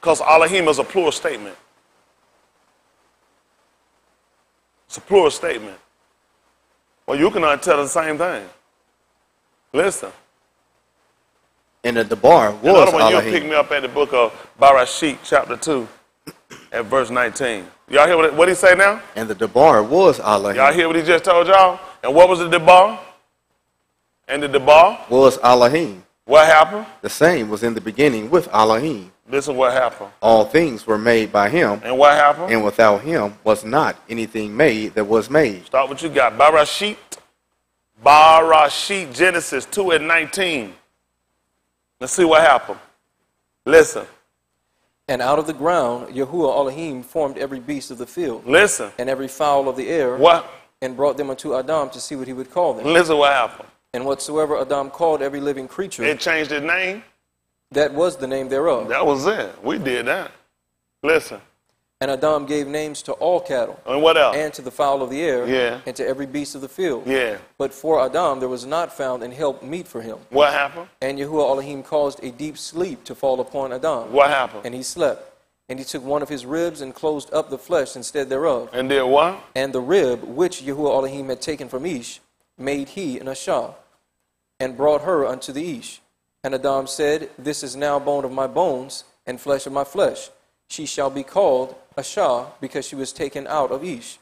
Because Elohim is a plural statement. It's a plural statement. Well, you can tell the same thing. Listen. And the Dabar was Another one, you'll Elohim. pick me up at the book of Barashit, chapter 2, at verse 19. Y'all hear what he say now? And the Dabar was Elohim. Y'all hear what he just told y'all? And what was the Dabar? And the Dabar? Was Elohim. What happened? The same was in the beginning with Elohim. This is what happened. All things were made by him, And what happened? and without him was not anything made that was made. Start what you got. Barashit, Genesis 2 and 19. Let's see what happened. Listen. And out of the ground Yahuwah Elohim formed every beast of the field, Listen. and every fowl of the air, What? and brought them unto Adam to see what he would call them. Listen what happened. And whatsoever Adam called every living creature, It changed his name. that was the name thereof. That was it. We did that. Listen. And Adam gave names to all cattle, And what else? and to the fowl of the air, Yeah. and to every beast of the field. Yeah. But for Adam there was not found an help meet for him. What happened? And Yahuwah Elohim caused a deep sleep to fall upon Adam. What happened? And he slept. And he took one of his ribs and closed up the flesh instead thereof. And did what? And the rib which Yahuwah Elohim had taken from Ish made he an Ashah, and brought her unto the Ish. And Adam said, This is now bone of my bones, and flesh of my flesh. She shall be called Ashah, because she was taken out of Ish.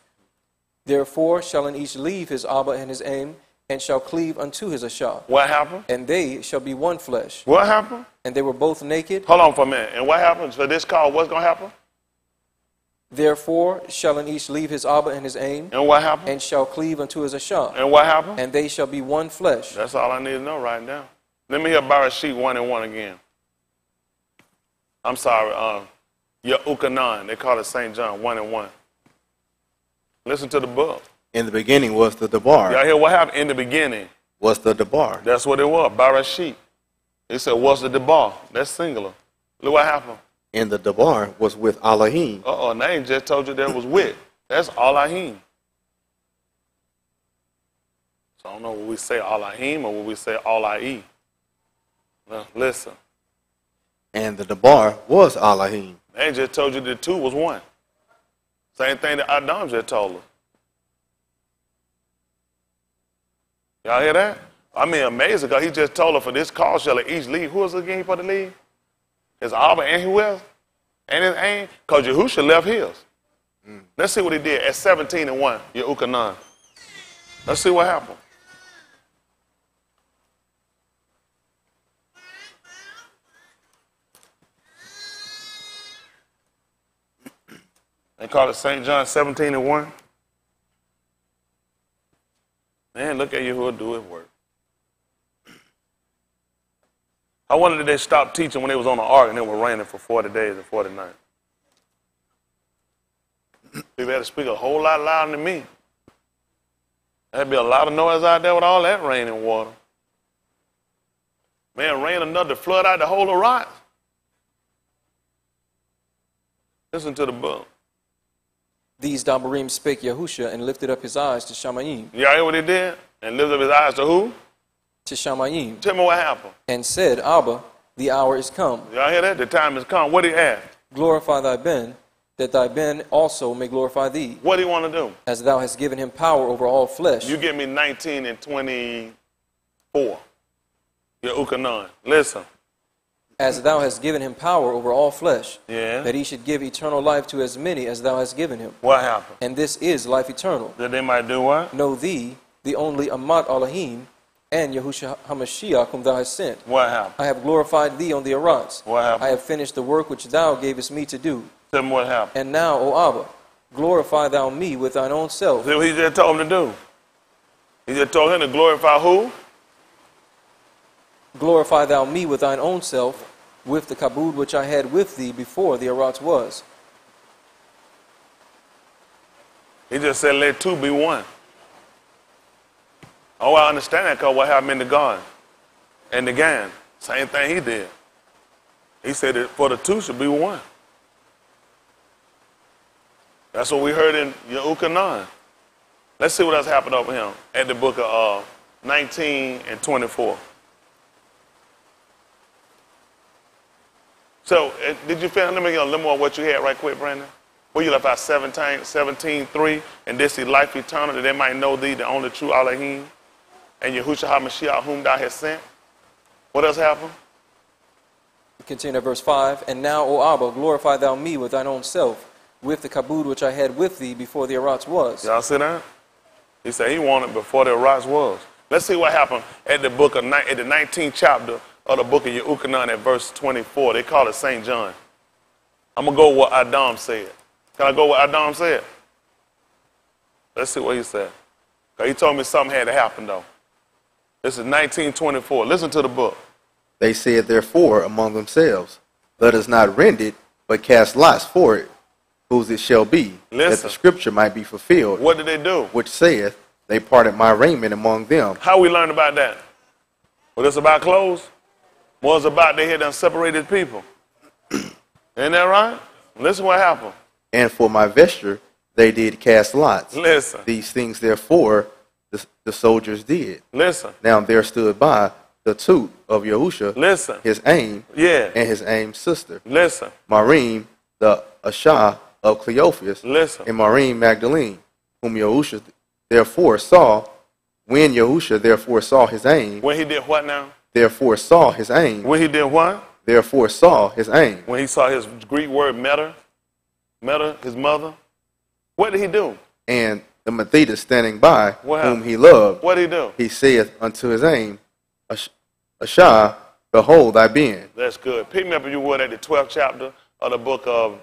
Therefore shall an Ish leave his Abba and his Aim, and shall cleave unto his Ashah. What happened? And they shall be one flesh. What happened? And they were both naked. Hold on for a minute. And what happens for this call? What's going to happen? Therefore shall an Ish leave his Abba and his Aim, And what happened? and shall cleave unto his Ashah. And what happened? And they shall be one flesh. That's all I need to know right now. Let me hear Barashit 1 and 1 again. I'm sorry. Ya'ukanan. They call it St. John 1 and 1. Listen to the book. In the beginning was the Dabar. Y'all hear what happened in the beginning? Was the Dabar. That's what it was. Barashit. He said, what's the Dabar? That's singular. Look what happened. And the Dabar was with Elohim. Uh-oh, and I ain't just told you that was with. That's Elohim. So I don't know what we say Elohim or what we say Elohim. Now, listen. And the Dabar was Elohim. They ain't just told you the two was one. Same thing that Adam just told us. Y'all hear that? I mean, amazing, because he just told her for this call shall each leave. Who was again he supposed to leave? His Abba and who else? And his aim? Because Yahusha left his. Let's see what he did at 17 and 1, Ya'ukanan. Let's see what happened. They call it St. John 17 and 1. Man, look at you who'll do his work. I wonder did they stop teaching when they was on the ark and it was raining for 40 days and 40 nights. People had to speak a whole lot louder than me. There'd be a lot of noise out there with all that rain and water. Man, rain enough to flood out the whole of rocks. Listen to the book. These Dabarim spake Yahusha and lifted up his eyes to Shamayim. Y'all hear what he did? And lifted up his eyes to who? To Shamayim. Tell me what happened. And said, Abba, the hour is come. Y'all hear that? The time has come. What did he ask? Glorify thy Ben, that thy Ben also may glorify thee, What do you want to do? as thou hast given him power over all flesh. You give me 19 and 24. Ya'ukanan. Listen. As thou hast given him power over all flesh, Yeah. that he should give eternal life to as many as thou hast given him. What happened? And this is life eternal. That they might do what? Know thee, the only Amat Elohim, and Yahushua HaMashiach, whom thou hast sent. What happened? I have glorified thee on the Arats. What happened? I have finished the work which thou gavest me to do. Tell me what happened. And now, O Abba, glorify thou me with thine own self. See what he just told him to do? He just told him to glorify who? Glorify thou me with thine own self, with the kabod which I had with thee before the Arats was. He just said, let two be one. Oh, I understand that because what happened in the garden and the Gan. Same thing he did. He said that for the two should be one. That's what we heard in Ya'ukanan. Let's see what else happened over him at the book of 19 and 24. So did you finish? Let me get a little more of what you had right quick, Brandon. Where you left out 17:3, and this is life eternal, that they might know thee, the only true Elohim, and Yahushua HaMashiach, whom thou hast sent. What else happened? Continue at verse 5. And now, O Abba, glorify thou me with thine own self, with the kabod which I had with thee before the Arats was. Y'all see that? He said he wanted before the Arats was. Let's see what happened at the book of at the 19th chapter of the book of Yehukanan at verse 24. They call it St. John. I'm going to go with what Adam said. Can I go with what Adam said? Let's see what he said. Because he told me something had to happen, though. This is 1924. Listen to the book. They said, therefore, among themselves, let us not rend it, but cast lots for it, whose it shall be, that the scripture might be fulfilled. What did they do? Which saith, they parted my raiment among them. How we learned about that? Was this about clothes? Was about they had done separated people? Isn't that right? Listen what happened. And for my vesture they did cast lots. Listen. These things therefore the soldiers did. Listen. Now there stood by the tooth of Yahusha, listen, his aim, yeah, and his aim's sister. Listen. Marim, the Ashah of Cleophas, listen, and Marim Magdalene, whom Yahusha therefore saw, when Yahusha therefore saw his aim. When he did what now? Therefore saw his aim. When he did what? Therefore saw his aim. When he saw his Greek word meta, his mother. What did he do? And the Methodist standing by, what whom he loved. What did he do? He saith unto his aim, Ashah, behold thy being. That's good. Pick me up if you would at the 12th chapter of the book of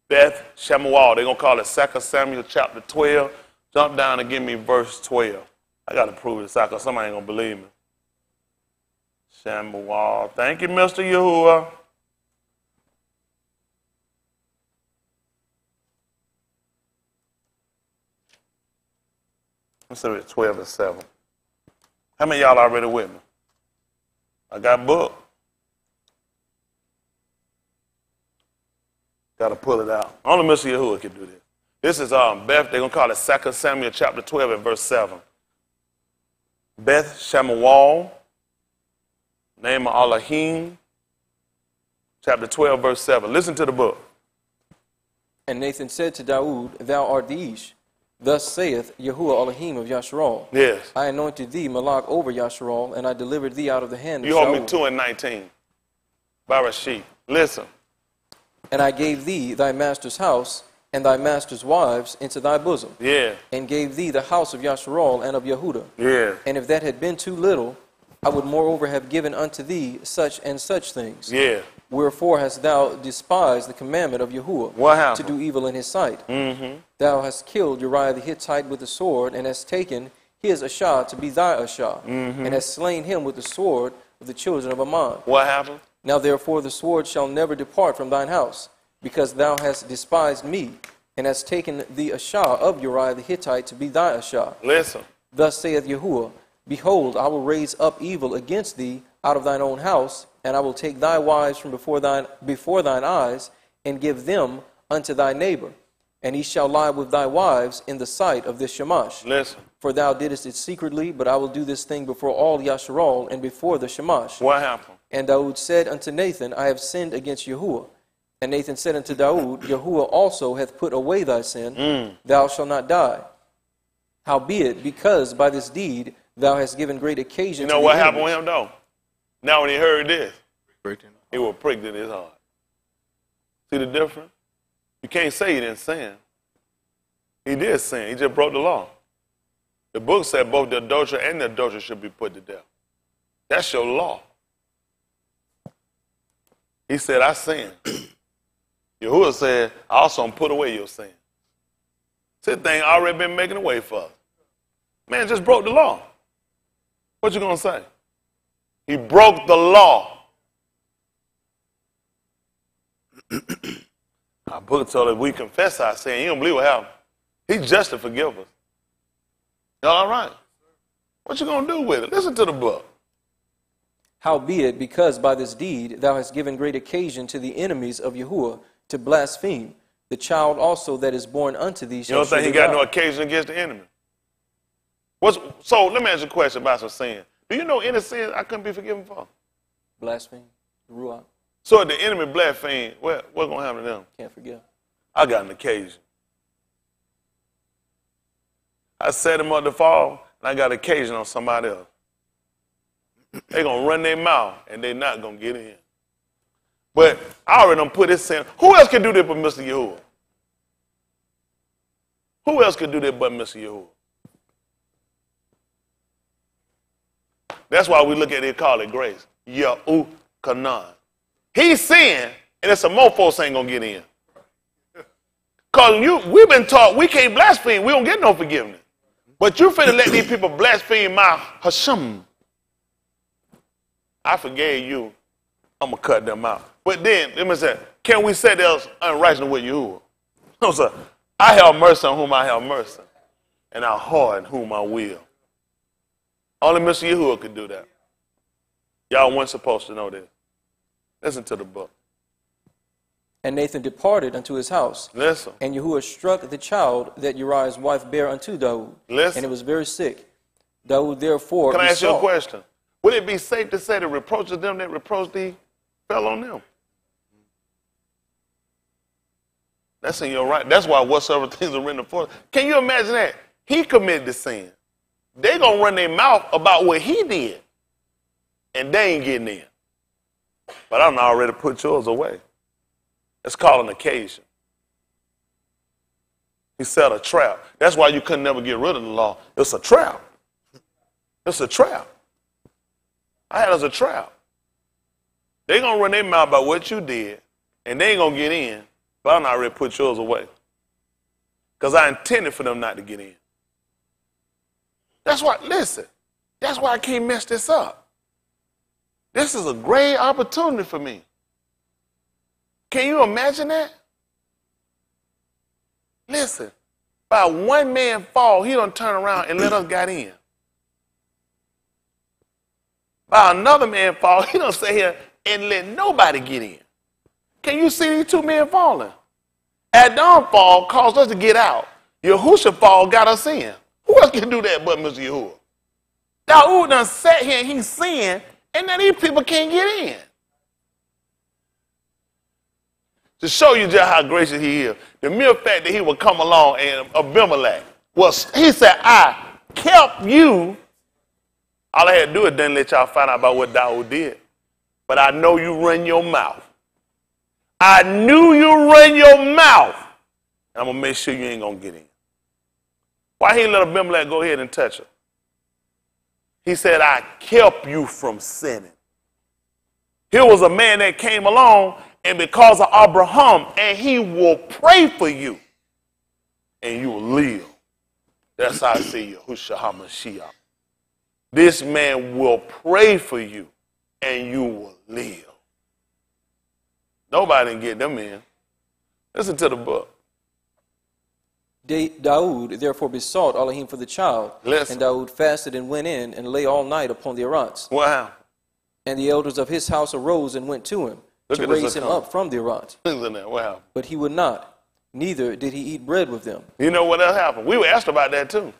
Beth Shemuel. They're going to call it 2 Samuel chapter 12. Jump down and give me verse 12. I got to prove it, because somebody ain't going to believe me. Shemuel. Thank you, Mr. Yahuwah. Let's say it's 12 and 7. How many of y'all already with me? I got book. Got to pull it out. Only Mr. Yahuwah can do this. This is Beth. They're going to call it 2 Samuel chapter 12 and verse 7. Beth Shemuel, name of Elohim, chapter 12, verse 7. Listen to the book. And Nathan said to Daud, thou art the Ish. Thus saith Yahuwah Elohim of Yasharal. Yes. I anointed thee Malak over Yasharal, and I delivered thee out of the hand of You Shaul. hold me 2 and 19. Barashit. Listen. And I gave thee thy master's house and thy master's wives into thy bosom. Yeah. And gave thee the house of Yasharal and of Yehuda. Yeah. And if that had been too little, I would moreover have given unto thee such and such things. Yeah. Wherefore hast thou despised the commandment of Yahuwah? What happened? To do evil in his sight. Mm-hmm. Thou hast killed Uriah the Hittite with the sword, and hast taken his Ashah to be thy Ashah, and hast slain him with the sword of the children of Ammon. What happened? Now therefore the sword shall never depart from thine house, because thou hast despised me, and hast taken the Ashah of Uriah the Hittite to be thy Ashah. Listen. Thus saith Yahuwah, behold, I will raise up evil against thee out of thine own house, and I will take thy wives from before thine eyes, and give them unto thy neighbor. And he shall lie with thy wives in the sight of this Shamash. Listen. For thou didst it secretly, but I will do this thing before all Yasharal and before the Shamash. What happened? And Daud said unto Nathan, I have sinned against Yahuwah. And Nathan said unto Daud, Yahuwah also hath put away thy sin, thou shalt not die. Howbeit, because by this deed thou hast given great occasion to the You know what happened enemies. with him, though? Now when he heard this, he was pricked in his heart. See the difference? You can't say he didn't sin. He did sin. He just broke the law. The book said both the adulterer and the adulteress should be put to death. That's your law. He said, I sinned. Yahuwah said, I also put away your sin. This thing already been making a way for us. Man just broke the law. What you going to say? He broke the law. Our book told us we confess our sin. You don't believe what happened. He's just to forgive us. Y'all all right? What you going to do with it? Listen to the book. Howbeit, because by this deed thou hast given great occasion to the enemies of Yahuwah to blaspheme, the child also that is born unto thee shall You don't think he surely got die. no occasion against the enemy? So let me ask you a question about some sin. Do you know any sin I couldn't be forgiven for? Blaspheme, Ruach. So if the enemy blaspheme, what's going to happen to them? Can't forgive. I got an occasion. I set him up to fall, and I got an occasion on somebody else. They're going to run their mouth, and they're not going to get in. But I already done put this in. Who else can do this but Mr. Yahuwah? Who else can do that but Mr. Yahuwah? That's why we look at it and call it grace. Yahuwah. He's sin, and it's a mofo ain't going to get in. Because we've been taught we can't blaspheme. We don't get no forgiveness. But you finna let these people blaspheme my Hashem. I forgave you. I'm going to cut them out. But then, let me say, can we say there's unrighteousness with you? No, sir. I have mercy on whom I have mercy, and I harden whom I will. Only Mr. Yahuwah could do that. Y'all weren't supposed to know this. Listen to the book. And Nathan departed unto his house. Listen. And Yahuwah struck the child that Uriah's wife bare unto Daud. Listen. And it was very sick. Daud therefore Can I ask you a question? Would it be safe to say the reproach of them that reproached thee fell on them? That's in your right. That's why whatsoever things are written for. Can you imagine that? He committed the sin. They going to run their mouth about what he did. And they ain't getting in. But I'm already put yours away. It's called an occasion. He set a trap. That's why you couldn't never get rid of the law. It's a trap. It's a trap. I had it as a trap. They going to run their mouth about what you did, and they ain't going to get in, but I'm already put yours away. Because I intended for them not to get in. That's why, listen, that's why I can't mess this up. This is a great opportunity for me. Can you imagine that? Listen, by one man fall, he don't turn around and let us get in. By another man fall, he don't stay here and let nobody get in. Can you see these two men falling? Adam fall caused us to get out. Yahushua fall got us in. Who else can do that but Mr. Yahuwah? Daud done sat here and he's sin, and now these people can't get in. To show you just how gracious he is, the mere fact that he would come along and Abimelech he said, I kept you. All I had to do is then let y'all find out about what Daud did. But I know you run your mouth. I knew you run your mouth. I'm going to make sure you ain't going to get in. Why he let Abimelech go ahead and touch her? He said, I kept you from sinning. Here was a man that came along, and because of Abraham, and he will pray for you, and you will live. That's how I see Yahushua HaMashiach. This man will pray for you, and you will live. Nobody can get them in. Listen to the book. Daud therefore besought Elohim for the child. Listen. And Daud fasted and went in and lay all night upon the arants. Wow. And the elders of his house arose and went to him to raise him up from the arants. Listen to that. Wow. But he would not, neither did he eat bread with them. You know what else happened? We were asked about that too.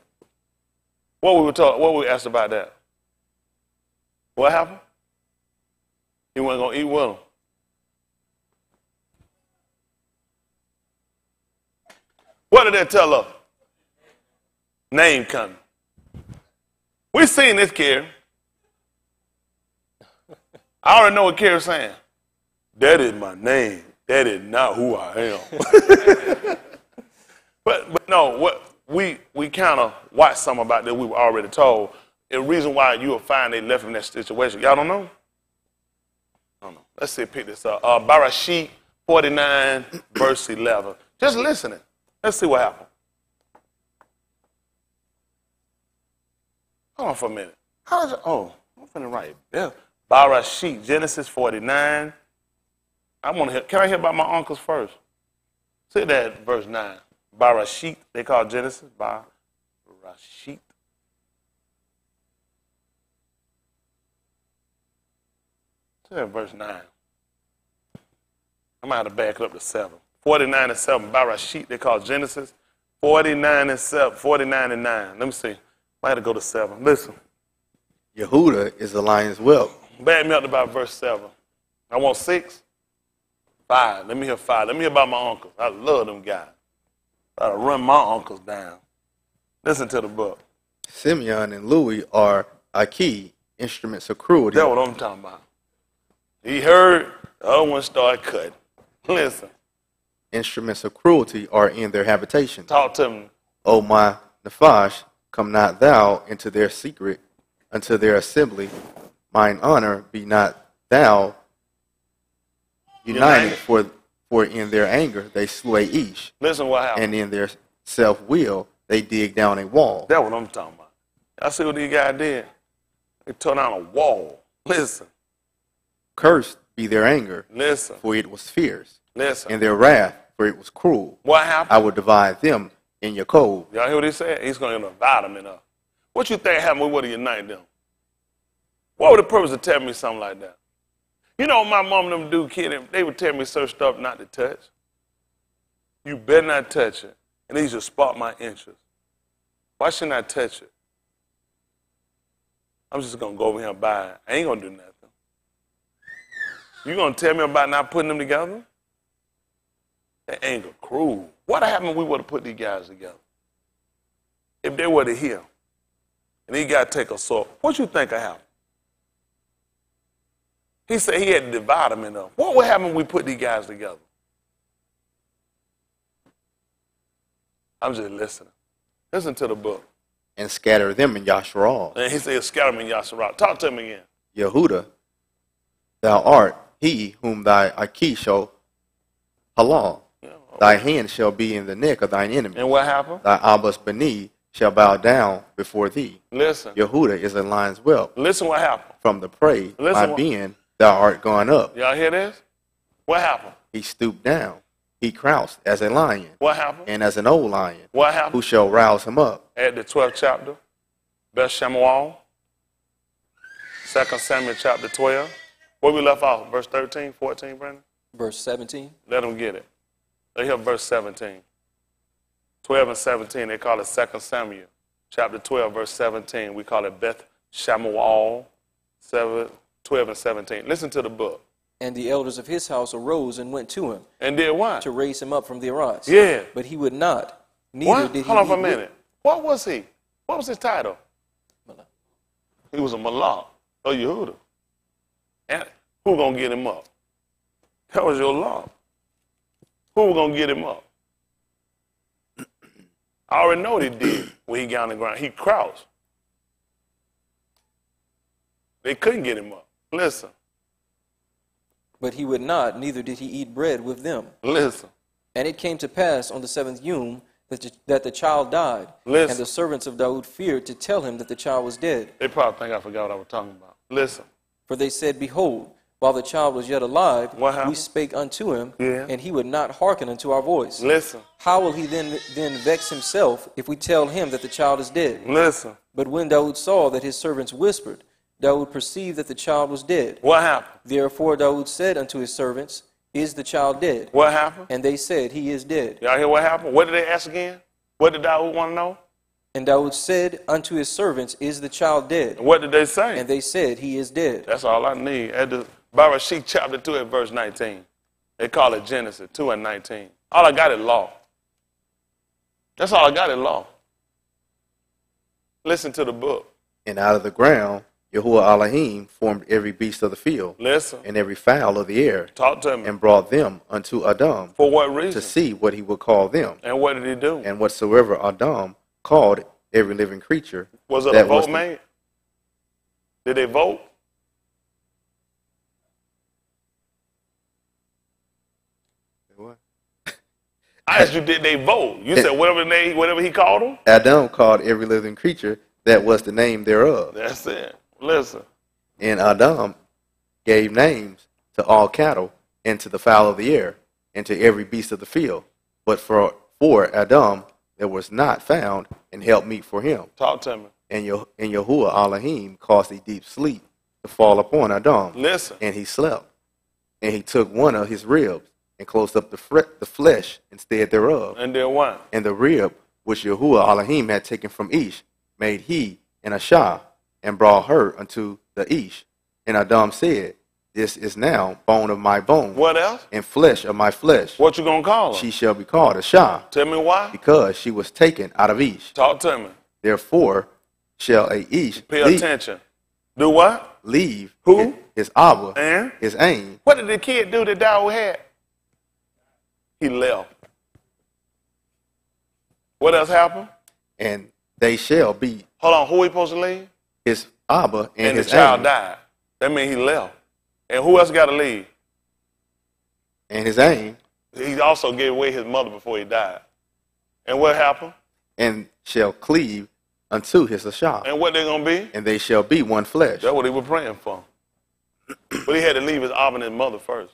What we asked about that? What happened? He wasn't going to eat with them. What did that tell us? Name coming. We seen this, Carrie. I already know what Carrie's saying. That is my name. That is not who I am. but no, what we kind of watched something about that we were already told. The reason why you will find they left in that situation. Y'all don't know? I don't know. Let's see, pick this up. Barashit 49, verse 11. Just listening. Let's see what happened. Hold on for a minute. How is it? Oh, I'm finna write it. Yeah. Barashit, Genesis 49. I want to hear. Can I hear about my uncles first? Say that verse 9. Barashit, they call Genesis. Barashit. Say that verse 9. I'm going to back it up to 7. 49 and 7, Barashit, they call Genesis. 49 and 7, 49 and 9. Let me see. I had to go to 7. Listen. Yehuda is the lion's whelp. Back me up to about verse 7. I want 6. 5. Let me hear 5. Let me hear about my uncles. I love them guys. I run my uncles down. Listen to the book. Simeon and Louis are Aki, instruments of cruelty. That's what I'm talking about. He heard, the other one started cutting. Listen. Instruments of cruelty are in their habitation. Talk to me. O my Nephash, come not thou into their secret, unto their assembly. Mine honor be not thou united, for in their anger they slew a Ish. Listen what happened. And in their self-will they dig down a wall. That's what I'm talking about. I see what these guys did. They tore down a wall. Listen. Cursed be their anger, Listen. for it was fierce. Listen. And their wrath, for it was cruel. What happened? I will divide them in your cove. Y'all hear what he said? He's going to divide them in us. What you think happened? We would have united them. What would the purpose of telling me something like that? You know, my mom and them do kidding. They would tell me certain stuff not to touch. You better not touch it. And these just spark my interest. Why shouldn't I touch it? I'm just going to go over here and buy it. I ain't going to do nothing. You going to tell me about not putting them together? That anger cruel. What happened if we would have put these guys together? If they were to hear, and he got to take a sword, what you think would happen? He said he had to divide them in them. What would happen if we put these guys together? I'm just listening. Listen to the book. And scatter them in Yasharal. And he said, scatter them in Yasharal. Talk to him again. Yehuda, thou art he whom thy Aki shall halal. Thy hand shall be in the neck of thine enemy. And what happened? Thy Abbas Bani shall bow down before thee. Listen. Yehuda is a lion's whelp. Listen what happened. From the prey, Listen by being thou art gone up. Y'all hear this? What happened? He stooped down. He crouched as a lion. What happened? And as an old lion. What happened? Who shall rouse him up? At the 12th chapter, Beth Shemuel, 2 Samuel chapter 12. Where we left off? Verse 13, 14, Brandon? Verse 17. Let them get it. They hear verse 17. 12 and 17, they call it 2 Samuel. Chapter 12, verse 17, we call it Beth Shemuel, 12 and 17. Listen to the book. And the elders of his house arose and went to him And did what? to raise him up from the arise. Yeah. But he would not. Neither What? did he Hold on for a eat minute. What was he? What was his title? with- He was a Malak of Yehuda. And who gonna get him up? That was your law. Who gonna get him up? I already know what he did when he got on the ground. He crouched. They couldn't get him up. Listen, But he would not, neither did he eat bread with them. listen. And it came to pass on the 7th Yom that the child died. Listen. And the servants of Daud feared to tell him that the child was dead. They probably think I forgot what I was talking about. Listen, For they said, Behold, while the child was yet alive, What happened? we spake unto him, Yeah. and he would not hearken unto our voice. listen, How will he then vex himself if we tell him that the child is dead? listen. But when Daud saw that his servants whispered, Daud perceived that the child was dead. What happened? Therefore Daud said unto his servants, Is the child dead? What happened? And they said, He is dead. Y'all hear what happened? What did they ask again? What did Daud want to know? And Daud said unto his servants, Is the child dead? And what did they say? And they said, He is dead. That's all I need. At the Bereshit chapter 2 at verse 19. They call it Genesis 2 and 19. All I got is law. That's all I got is law. Listen to the book. And out of the ground, Yahuwah Elohim formed every beast of the field, Listen. and every fowl of the air, Talk to me. and brought them unto Adam, For what reason? to see what he would call them. And what did he do? And whatsoever Adam called every living creature, Was it a that was vote the- made? Did they vote? What? I asked you, did they vote? You said whatever he called them? Adam called every living creature that was the name thereof. That's it. Listen. And Adam gave names to all cattle, and to the fowl of the air, and to every beast of the field. But for Adam there was not found an help meet for him. Talk to me. And Yahuwah Elohim caused a deep sleep to fall upon Adam. Listen. And he slept. And he took one of his ribs, and closed up the flesh instead thereof. And then what? And the rib which Yahuwah Elohim had taken from Ish made he an Ashah, and brought her unto the Ish. And Adam said, This is now bone of my bone. What else? And flesh of my flesh. What you gonna call her? She shall be called a Shah. Tell me why. Because she was taken out of Ish. Talk to me. Therefore shall a Ish Pay attention. Do what? Leave who? His Abba and his aim. What did the kid do that Daud had? He left. What else happened? And they shall be. Hold on, who he supposed to leave? His Abba and his the child aim. died. That means he left. And who else got to leave? And his aim. He also gave away his mother before he died. And what happened? And shall cleave unto his Ashah. And what they going to be? And they shall be one flesh. That's what he was praying for. But he had to leave his Abba and his mother first.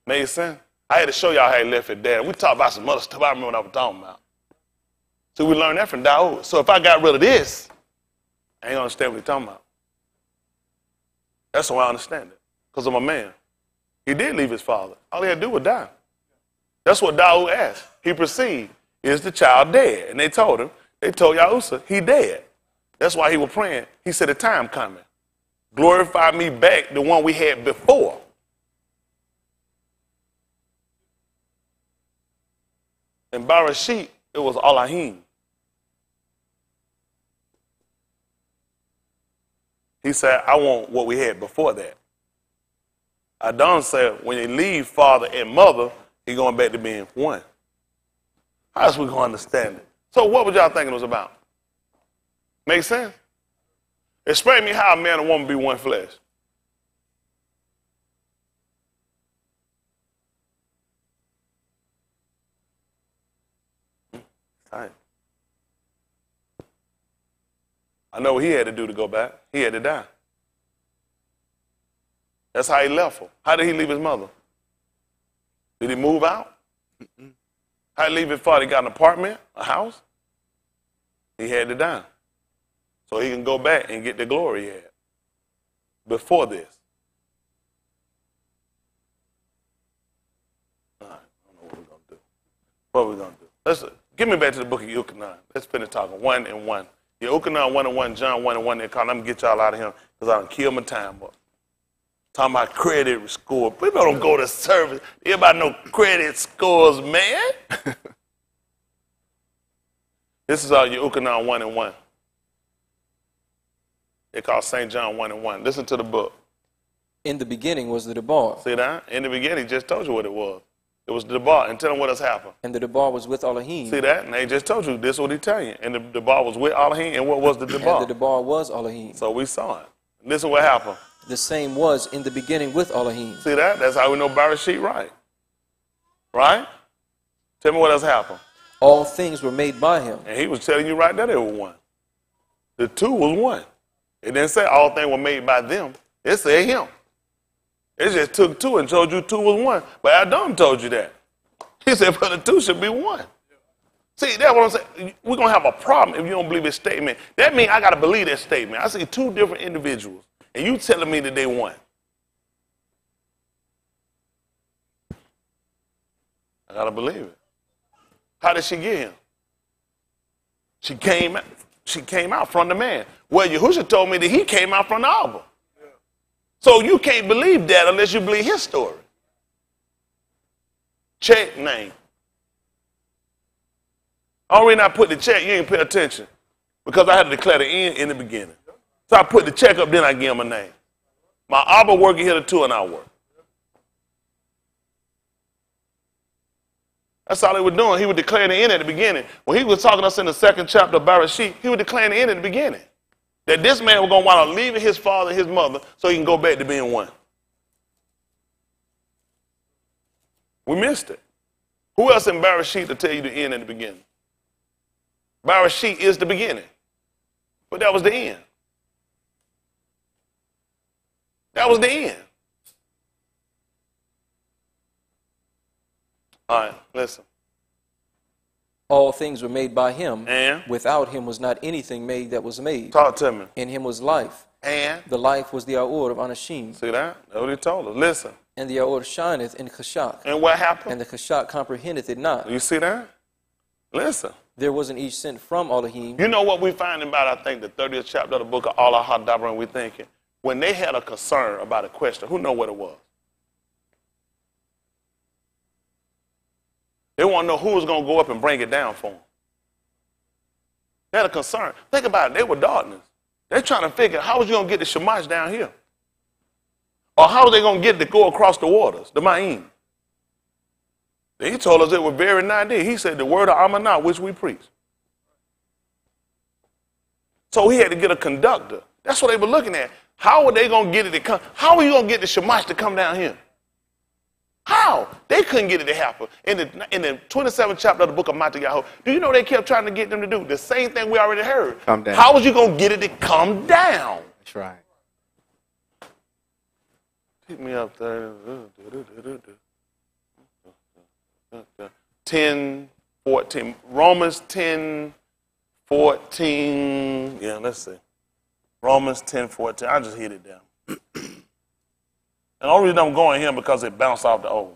Made sense? I had to show y'all how he left his dad. We talked about some other stuff I remember what I was talking about. So we learned that from Daud. So if I got rid of this, I ain't gonna understand what he's talking about. That's why I understand it. Because I'm a man. He did leave his father. All he had to do was die. That's what Daud asked. He perceived, is the child dead? And they told Yahushua, he dead. That's why he was praying. He said, the time coming. Glorify me back, the one we had before. In Barashit, it was Elohim. He said, I want what we had before that. Adon said, when you leave father and mother, he's going back to being one. How else we going to understand it? So what was y'all thinking it was about? Make sense? Explain to me how a man and woman be one flesh. All right. I know what he had to do to go back. He had to die. That's how he left her. How did he leave his mother? Did he move out? How did he leave his father? He got an apartment, a house? He had to die. So he can go back and get the glory he had before this. All right, I don't know what we're going to do. What are we going to do? Let's give me back to the book of Yochanan. Let's finish talking 1 and 1. Yeah, Yochanan 1 and 1, John 1 and 1. I'm going to get y'all out of here because I done killed my time up. Talking about credit score. People don't go to service. Everybody know credit scores, man. This is our Yochanan 1 and 1. They call St. John 1 and 1. Listen to the book. In the beginning was the Dabar. See that? In the beginning, he just told you what it was. It was the Dabar. And tell them what else happened. And the Dabar was with Elohim. See that? And they just told you. This is what he tell you. And the Dabar was with Elohim. And what was the Dabar? And the Dabar was Elohim. So we saw it. And this is what happened. The same was in the beginning with Elohim. See that? That's how we know Barashit right. Right? Tell me what else happened. All things were made by him. And he was telling you right there they were one. The two was one. It didn't say all things were made by them. It said him. It just took two and told you two was one. But Adam told you that. He said, but the two should be one. See, that's what I'm saying. We're going to have a problem if you don't believe his statement. That means I got to believe that statement. I see two different individuals, and you telling me that they one. I got to believe it. How did she get him? She came out from the man. Well, Yahushua told me that he came out from the Abba. So you can't believe that unless you believe his story. Check name. Only reason I put the check, you ain't pay attention. Because I had to declare the end in the beginning. So I put the check up, then I give him a name. My Abba working here to 2 and I work. That's all he was doing. He was declaring the end at the beginning. When he was talking to us in the 2nd chapter of Barashit, he was declaring the end at the beginning. That this man was going to wind up leaving his father and his mother so he can go back to being one. We missed it. Who else in Barashit to tell you the end at the beginning? Barashit is the beginning. But that was the end. That was the end. All right, listen. All things were made by him, and without him was not anything made that was made. Talk to me. In him was life, and the life was the Aor of Anashim. See that? That's what he told us. Listen. And the Aor shineth in Chashak. And what happened? And the Chashak comprehendeth it not. You see that? Listen. There wasn't each sent from Elohim. You know what we find about, I think, the 30th chapter of the book of Allah Dabar, and we're thinking, when they had a concern about a question, who know what it was? They want to know who was going to go up and bring it down for them. They had a concern. Think about it. They were darkness. They're trying to figure how was you going to get the Shamash down here? Or how are they going to get to go across the waters, the Ma'im? He told us it was very nigh there. He said the word of Amanah, which we preach. So he had to get a conductor. That's what they were looking at. How are they going to get it to come? How are you going to get the Shamash to come down here? How? They couldn't get it to happen. In the 27th chapter of the book of Matthew, do you know they kept trying to get them to do the same thing we already heard? Come down. How was you going to get it to come down? That's right. Pick me up there. 10, 14. Romans 10, 14. Yeah, let's see. Romans 10, 14. I just hit it down. And the only reason I'm going here because it bounced off the old.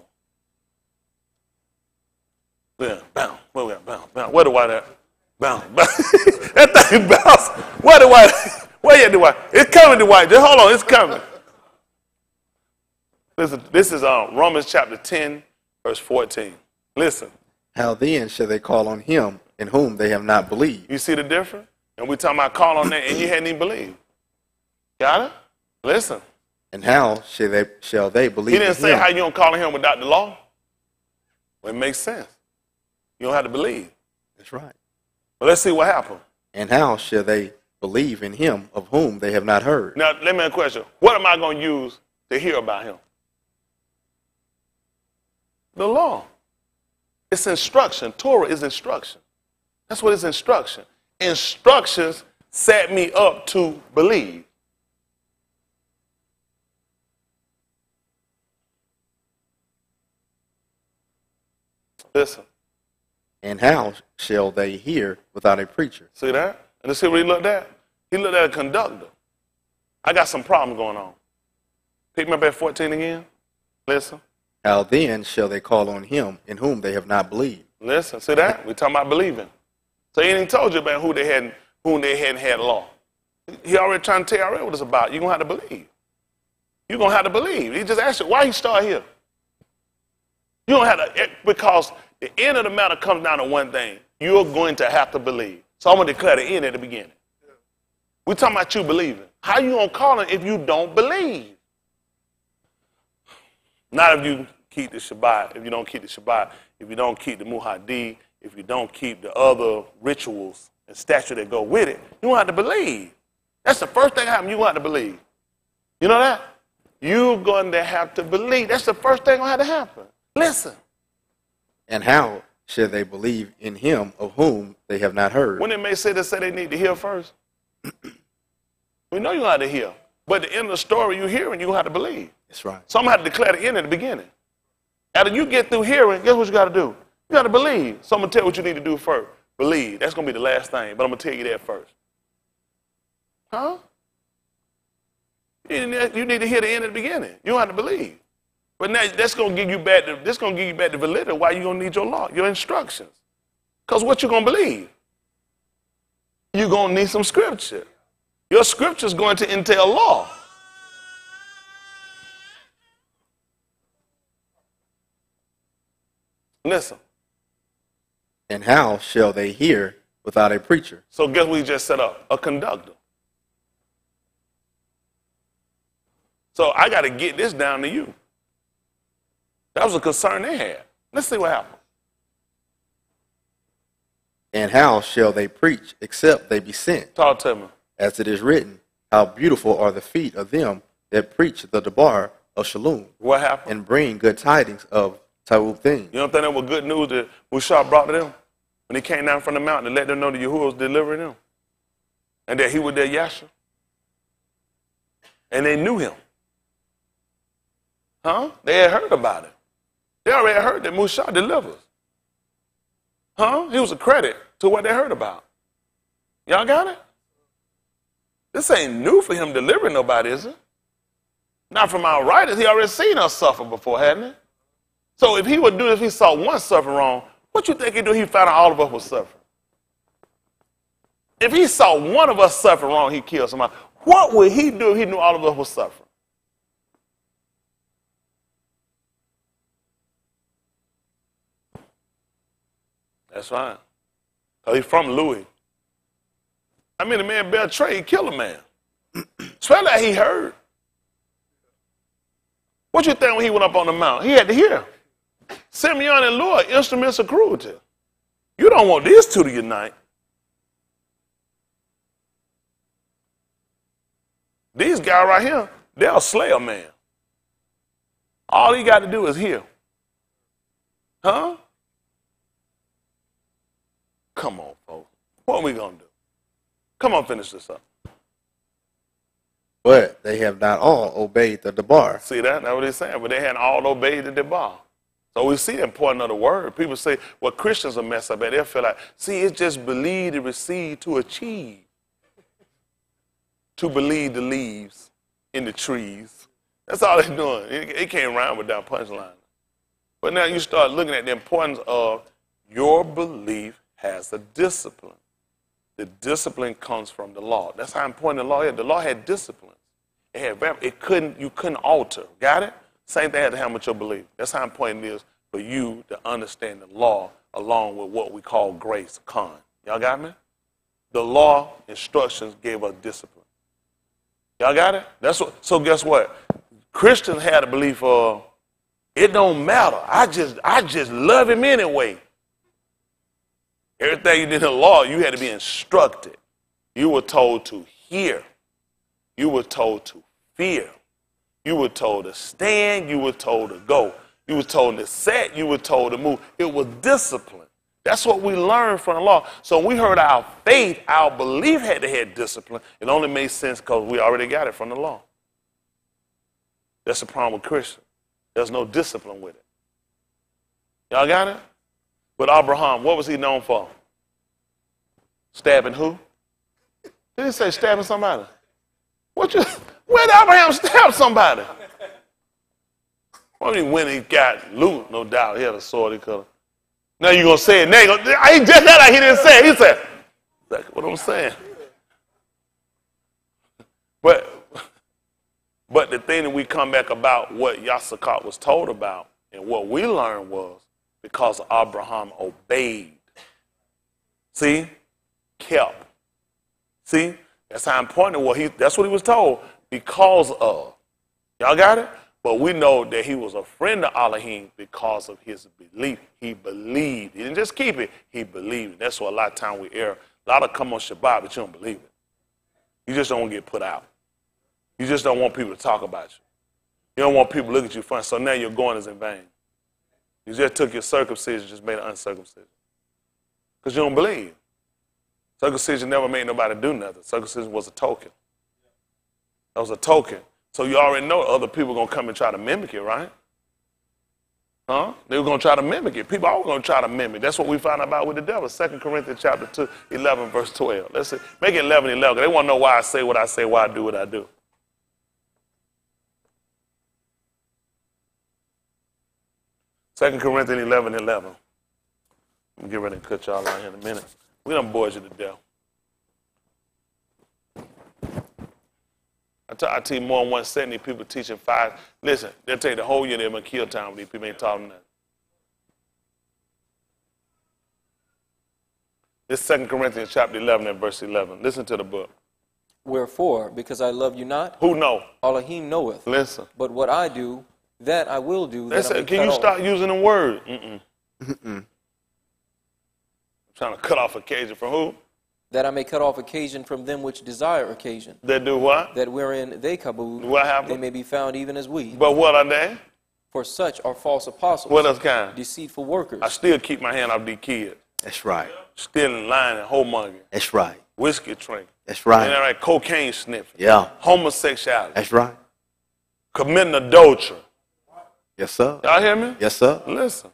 Yeah, bounce. Where we at? Bounce, bounce. Where the white at? Bounce, bounce. That thing bounced. Where the white? Where you the white? It's coming, the white. Just hold on, it's coming. Listen, this is Romans chapter 10, verse 14. Listen. How then shall they call on him in whom they have not believed? You see the difference? And we talking about call on that, and you hadn't even believed. Got it? Listen. And how shall they believe? He didn't say him? how you don't call on him without the law. Well, it makes sense. You don't have to believe. That's right. But let's see what happened. And how shall they believe in him of whom they have not heard? Now, let me ask a question. What am I going to use to hear about him? The law. It's instruction. Torah is instruction. That's what it's instruction. Instructions set me up to believe. Listen. And how shall they hear without a preacher? See that? And let's see what he looked at. He looked at a conductor. I got some problems going on. Pick me up at 14 again. Listen. How then shall they call on him in whom they have not believed? Listen, see that? We're talking about believing. So he ain't told you about whom they hadn't had law. He already trying to tell you already what it's about. You're going to have to believe. You're going to have to believe. He just asked you, why he start here? You don't have to, because the end of the matter comes down to one thing. You're going to have to believe. So I'm going to declare the end at the beginning. We're talking about you believing. How you going to call him if you don't believe? Not if you keep the Shabbat, if you don't keep the Shabbat, if you don't keep the Muhadi, if you don't keep the other rituals and statutes that go with it, you don't have to believe. That's the first thing that happens. You don't have to believe. You know that? You're going to have to believe. That's the first thing that have to happen. Listen. And how shall they believe in him of whom they have not heard? When it may say they need to hear first, we know you have to hear. But at the end of the story you're hearing, you're going to have to believe. That's right. So I'm going to have to declare the end at the beginning. After you get through hearing, guess what you got to do? You got to believe. So I'm going to tell you what you need to do first. Believe. That's going to be the last thing, but I'm going to tell you that first. Huh? You need to hear the end at the beginning. You don't have to believe. But now that's going to give you back the validity why you're going to need your law, your instructions. Because what you're going to believe? You're going to need some scripture. Your scripture is going to entail law. Listen. And how shall they hear without a preacher? So guess what we just set up? A conductor. So I got to get this down to you. That was a concern they had. Let's see what happened. And how shall they preach except they be sent? Talk to me. As it is written, how beautiful are the feet of them that preach the Dabar of Shalom. What happened? And bring good tidings of Tawub things. You don't think that was good news that Mushah brought to them? When he came down from the mountain to let them know that Yahuwah was delivering them. And that he was their Yasha. And they knew him. Huh? They had heard about it. They already heard that Mushah delivers. Huh? He was a credit to what they heard about. Y'all got it? This ain't new for him delivering nobody, is it? Not from our writers. He already seen us suffer before, hadn't he? So if he would do this, if he saw one suffer wrong, what you think he'd do? He found out all of us would suffer. If he saw one of us suffer wrong, he'd kill somebody. What would he do if he knew all of us were suffering? That's right. Because he's from Louis. I mean, the man bear trade, he killed a man. Especially that he heard. What you think when he went up on the mount? He had to hear. Simeon and Lord, instruments of cruelty. You don't want these two to unite. These guys right here, they'll slay a man. All he got to do is hear. Huh? Come on, folks. What are we going to do? Come on, finish this up. But they have not all obeyed the Dabar. See that? That's what they're saying. But they hadn't all obeyed the Dabar. So we see the importance of the word. People say, well, Christians are messed up at. They feel like, see, it's just believe to receive to achieve. To believe the leaves in the trees. That's all they're doing. It can't rhyme without punchline. But now you start looking at the importance of your belief has a discipline. The discipline comes from the law. That's how important the law is. The law had discipline. You couldn't alter. Got it? Same thing had to happen with your belief. That's how important it is for you to understand the law along with what we call grace, con. Y'all got me? The law instructions gave us discipline. Y'all got it? So guess what? Christians had a belief of it don't matter. I just love him anyway. Everything you did in the law, you had to be instructed. You were told to hear. You were told to fear. You were told to stand. You were told to go. You were told to set. You were told to move. It was discipline. That's what we learned from the law. So when we heard our faith, our belief had to have discipline. It only made sense because we already got it from the law. That's the problem with Christians. There's no discipline with it. Y'all got it? But Abraham, what was he known for? Stabbing who? Did he say stabbing somebody? Where did Abraham stab somebody? Well, when he got loot, no doubt, he had a sword he could have. Now you're going to say it. Now he just said that he didn't say it. He said, that's what I'm saying. But the thing that we come back about what Yasakat was told about and what we learned was because Abraham obeyed. See? Kept. See? That's how important it was. That's what he was told because of. Y'all got it? But we know that he was a friend of Elohim because of his belief. He believed. He didn't just keep it. He believed. That's why a lot of time we err. A lot of come on Shabbat, but you don't believe it. You just don't want to get put out. You just don't want people to talk about you. You don't want people to look at you funny. So now your going is in vain. You just took your circumcision, just made it uncircumcision. Because you don't believe. Circumcision never made nobody do nothing. Circumcision was a token. That was a token. So you already know other people are going to come and try to mimic it, right? Huh? They were going to try to mimic it. People are always going to try to mimic. That's what we found out about with the devil. 2 Corinthians chapter 2, 11, verse 12. Let's see. Make it 11, 11. They want to know why I say what I say, why I do what I do. Second Corinthians 11, 11. I'm get ready to cut y'all out here in a minute. We done bored you to death. I tell you more than 170 people teaching 5. Listen, they'll take the whole year they're going to kill time with these people. Ain't taught them that. This 2 Corinthians chapter 11 and verse 11. Listen to the book. Wherefore, because I love you not, who know? Elohim knoweth. Listen. But what I do, that I will do. Listen, can you stop using the word? I'm trying to cut off occasion from who? That I may cut off occasion from them which desire occasion. That do what? That wherein they kabod, what happened? They may be found even as we. But what are they? For such are false apostles. What else kind? Deceitful workers. I still keep my hand off these kids. That's right. Stealing, lying, and whomongering. That's right. Whiskey drinking. That's right. And right, cocaine sniffing. Yeah. Homosexuality. That's right. Committing adultery. Yes, sir. Y'all hear me? Yes, sir. Listen.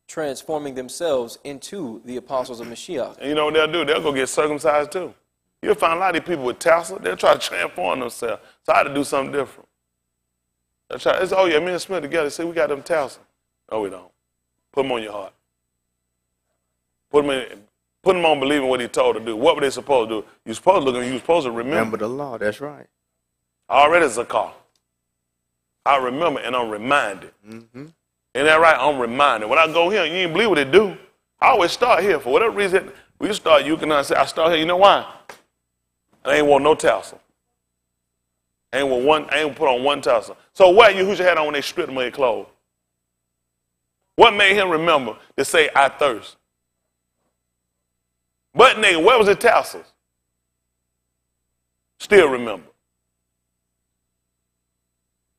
Transforming themselves into the apostles of Mashiach. And you know what they'll do? They'll go get circumcised too. You'll find a lot of these people with tassel. They'll try to transform themselves. Try to do something different. They'll try. It's, oh yeah, me and Smith together. See, we got them tassel. No, we don't. Put them on your heart. Put them in. Put them on believing what he told to do. What were they supposed to do? You supposed to look at him. You supposed to Remember the law. That's right. Already zakah. I remember and I'm reminded. Ain't that right? I'm reminded. When I go here, you ain't believe what they do. I always start here. For whatever reason, we start, you can say, I start here. You know why? I ain't want no tassel. I ain't put on one tassel. So what you who's your hat on when they stripped him of his clothes? What made him remember to say, I thirst? But nigga, where was his tassels? Still remember.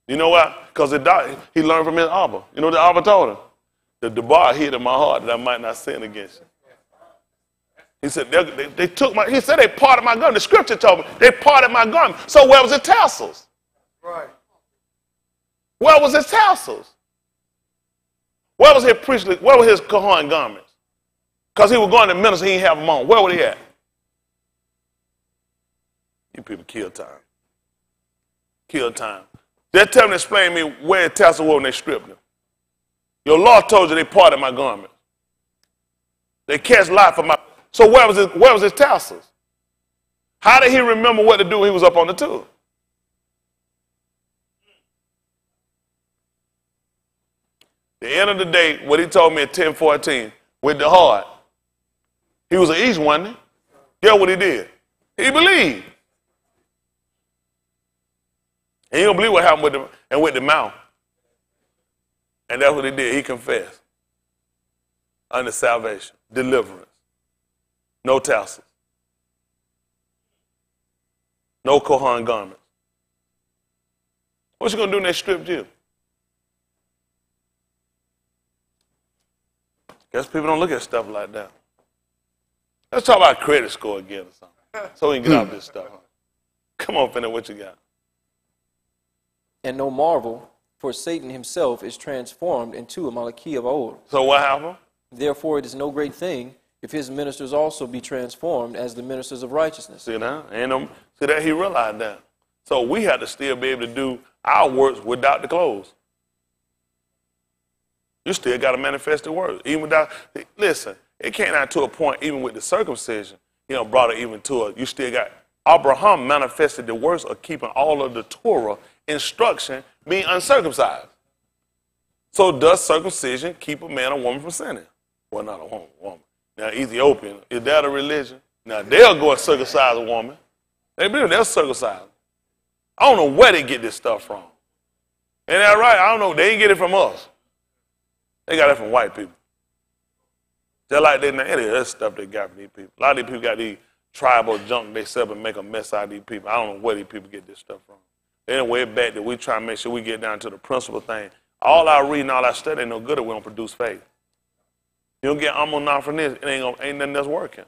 You know why? Because he learned from his Abba. You know what the Abba told him? The Dabar hid in my heart that I might not sin against you. He said, they took he said they parted my garment. The scripture told me they parted my garment. So where was his tassels? Right. Where was his tassels? Where was his priestly, where were his Kohan garments? Because he was going to minister, he didn't have them on. Where were they at? You people kill time. Kill time. Just tell me, explain to me where his tassel was when they stripped him. Your law told you they parted my garment. They cast life from my. So where was his tassels? How did he remember what to do when he was up on the tour? The end of the day, what he told me at 10:14, with the heart, he was an east, wasn't he? Guess what he did? He believed. And he don't believe what happened with the mouth. And that's what he did. He confessed. Under salvation, deliverance. No tassels. No Kohan garments. What you going to do when they stripped you? Guess people don't look at stuff like that. Let's talk about credit score again or something. So we can get out this stuff. Come on, Finna, what you got? And no marvel, for Satan himself is transformed into a Malachi of old. So what happened? Therefore it is no great thing if his ministers also be transformed as the ministers of righteousness. See that? See that he realized that. So we have to still be able to do our works without the clothes. You still got to manifest the word. Even without, listen, it came out to a point, even with the circumcision, brought it even to you still got, Abraham manifested the works of keeping all of the Torah instruction being uncircumcised. So does circumcision keep a man or woman from sinning? Well, not a woman. Now, Ethiopian, is that a religion? Now, they'll go and circumcise a woman. They believe they'll circumcise them. I don't know where they get this stuff from. Ain't that right? I don't know. They ain't get it from us. They got it from white people. Just like that's stuff they got from these people. A lot of these people got these tribal junk they sell and make a mess out of these people. I don't know where these people get this stuff from. Anyway, back that we try to make sure we get down to the principal thing. All our reading, all our study ain't no good if we don't produce faith. You don't get amonah from this, ain't nothing that's working.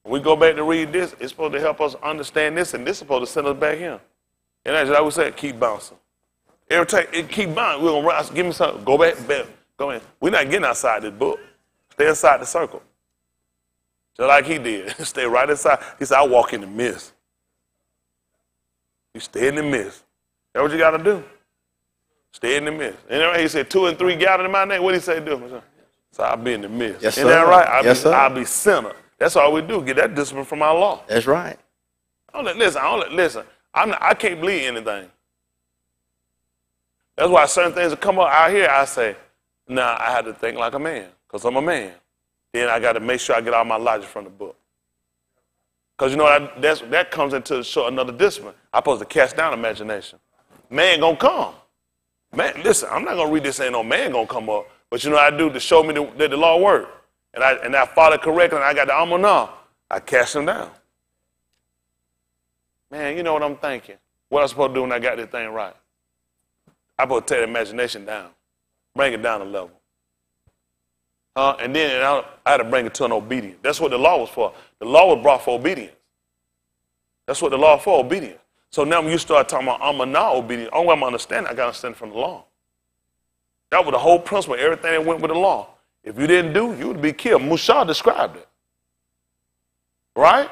When we go back to read this, it's supposed to help us understand this, and this is supposed to send us back here. And as I would say, keep bouncing. Every time it keep bouncing, we're gonna rise, give me something, go back, go in. We're not getting outside this book. Stay inside the circle. Just like he did. Stay right inside. He said, I walk in the mist. You stay in the mist. That's what you got to do. Stay in the mist. And he said, 2 and 3 gathered in my name. What did he say do? So I'll be in the mist. Yes, Isn't that right? Sir. I'll be center. That's all we do. Get that discipline from our law. That's right. Listen. I can't believe anything. That's why certain things that come up out here, I say, nah, I had to think like a man, because I'm a man. Then I got to make sure I get all my logic from the book. Because that comes into show another discipline. I'm supposed to cast down imagination. Man gonna come. Man, listen, I'm not gonna read this ain't no man gonna come up. But I do to show me that the law worked. And I follow correctly and I got the amonah. I cast him down. Man, you know what I'm thinking? What I'm supposed to do when I got this thing right? I'm supposed to take the imagination down. Bring it down a level. And then I had to bring it to an obedience. That's what the law was for. The law was brought for obedience. That's what the law was for, obedience. So now when you start talking about amanah obedience, only way I'm understanding, I got to understand from the law. That was the whole principle, everything that went with the law. If you didn't do, you would be killed. Musa described it. Right?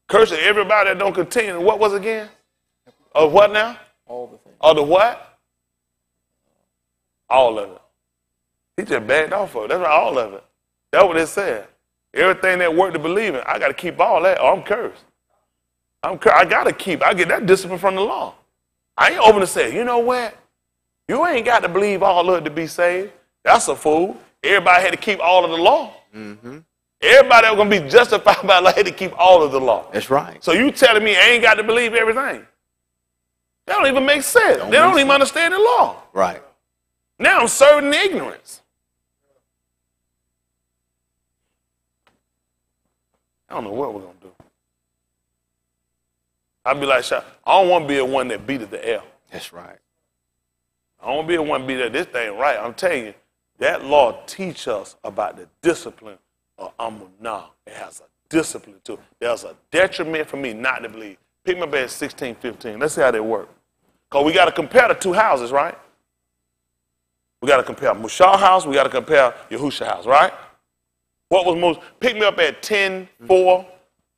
Cursing everybody that don't continue. What was it again? Of what now? All the things. Of the what? All of it. He just backed off of it. That's right, all of it. That's what it said. Everything that work to believe in, I got to keep all that or I'm cursed. I got to keep. I get that discipline from the law. I ain't open to say, you know what? You ain't got to believe all of it to be saved. That's a fool. Everybody had to keep all of the law. Mm-hmm. Everybody that was going to be justified by law had to keep all of the law. That's right. So you telling me I ain't got to believe everything? That don't even make sense. They don't even understand the law. Right. Now I'm serving the ignorance. I don't know what we're going to do. I'd be like, I don't want to be the one that beat the air. That's right. I don't want to be the one that beat this thing right. I'm telling you, that law teach us about the discipline of Amunah. It has a discipline to it. There's a detriment for me not to believe. Pick my bed 16, 15. Let's see how they work. Because we got to compare the two houses, right? We got to compare Mushah's house. We got to compare Yahusha's house, right? What was most? Pick me up at 10:4.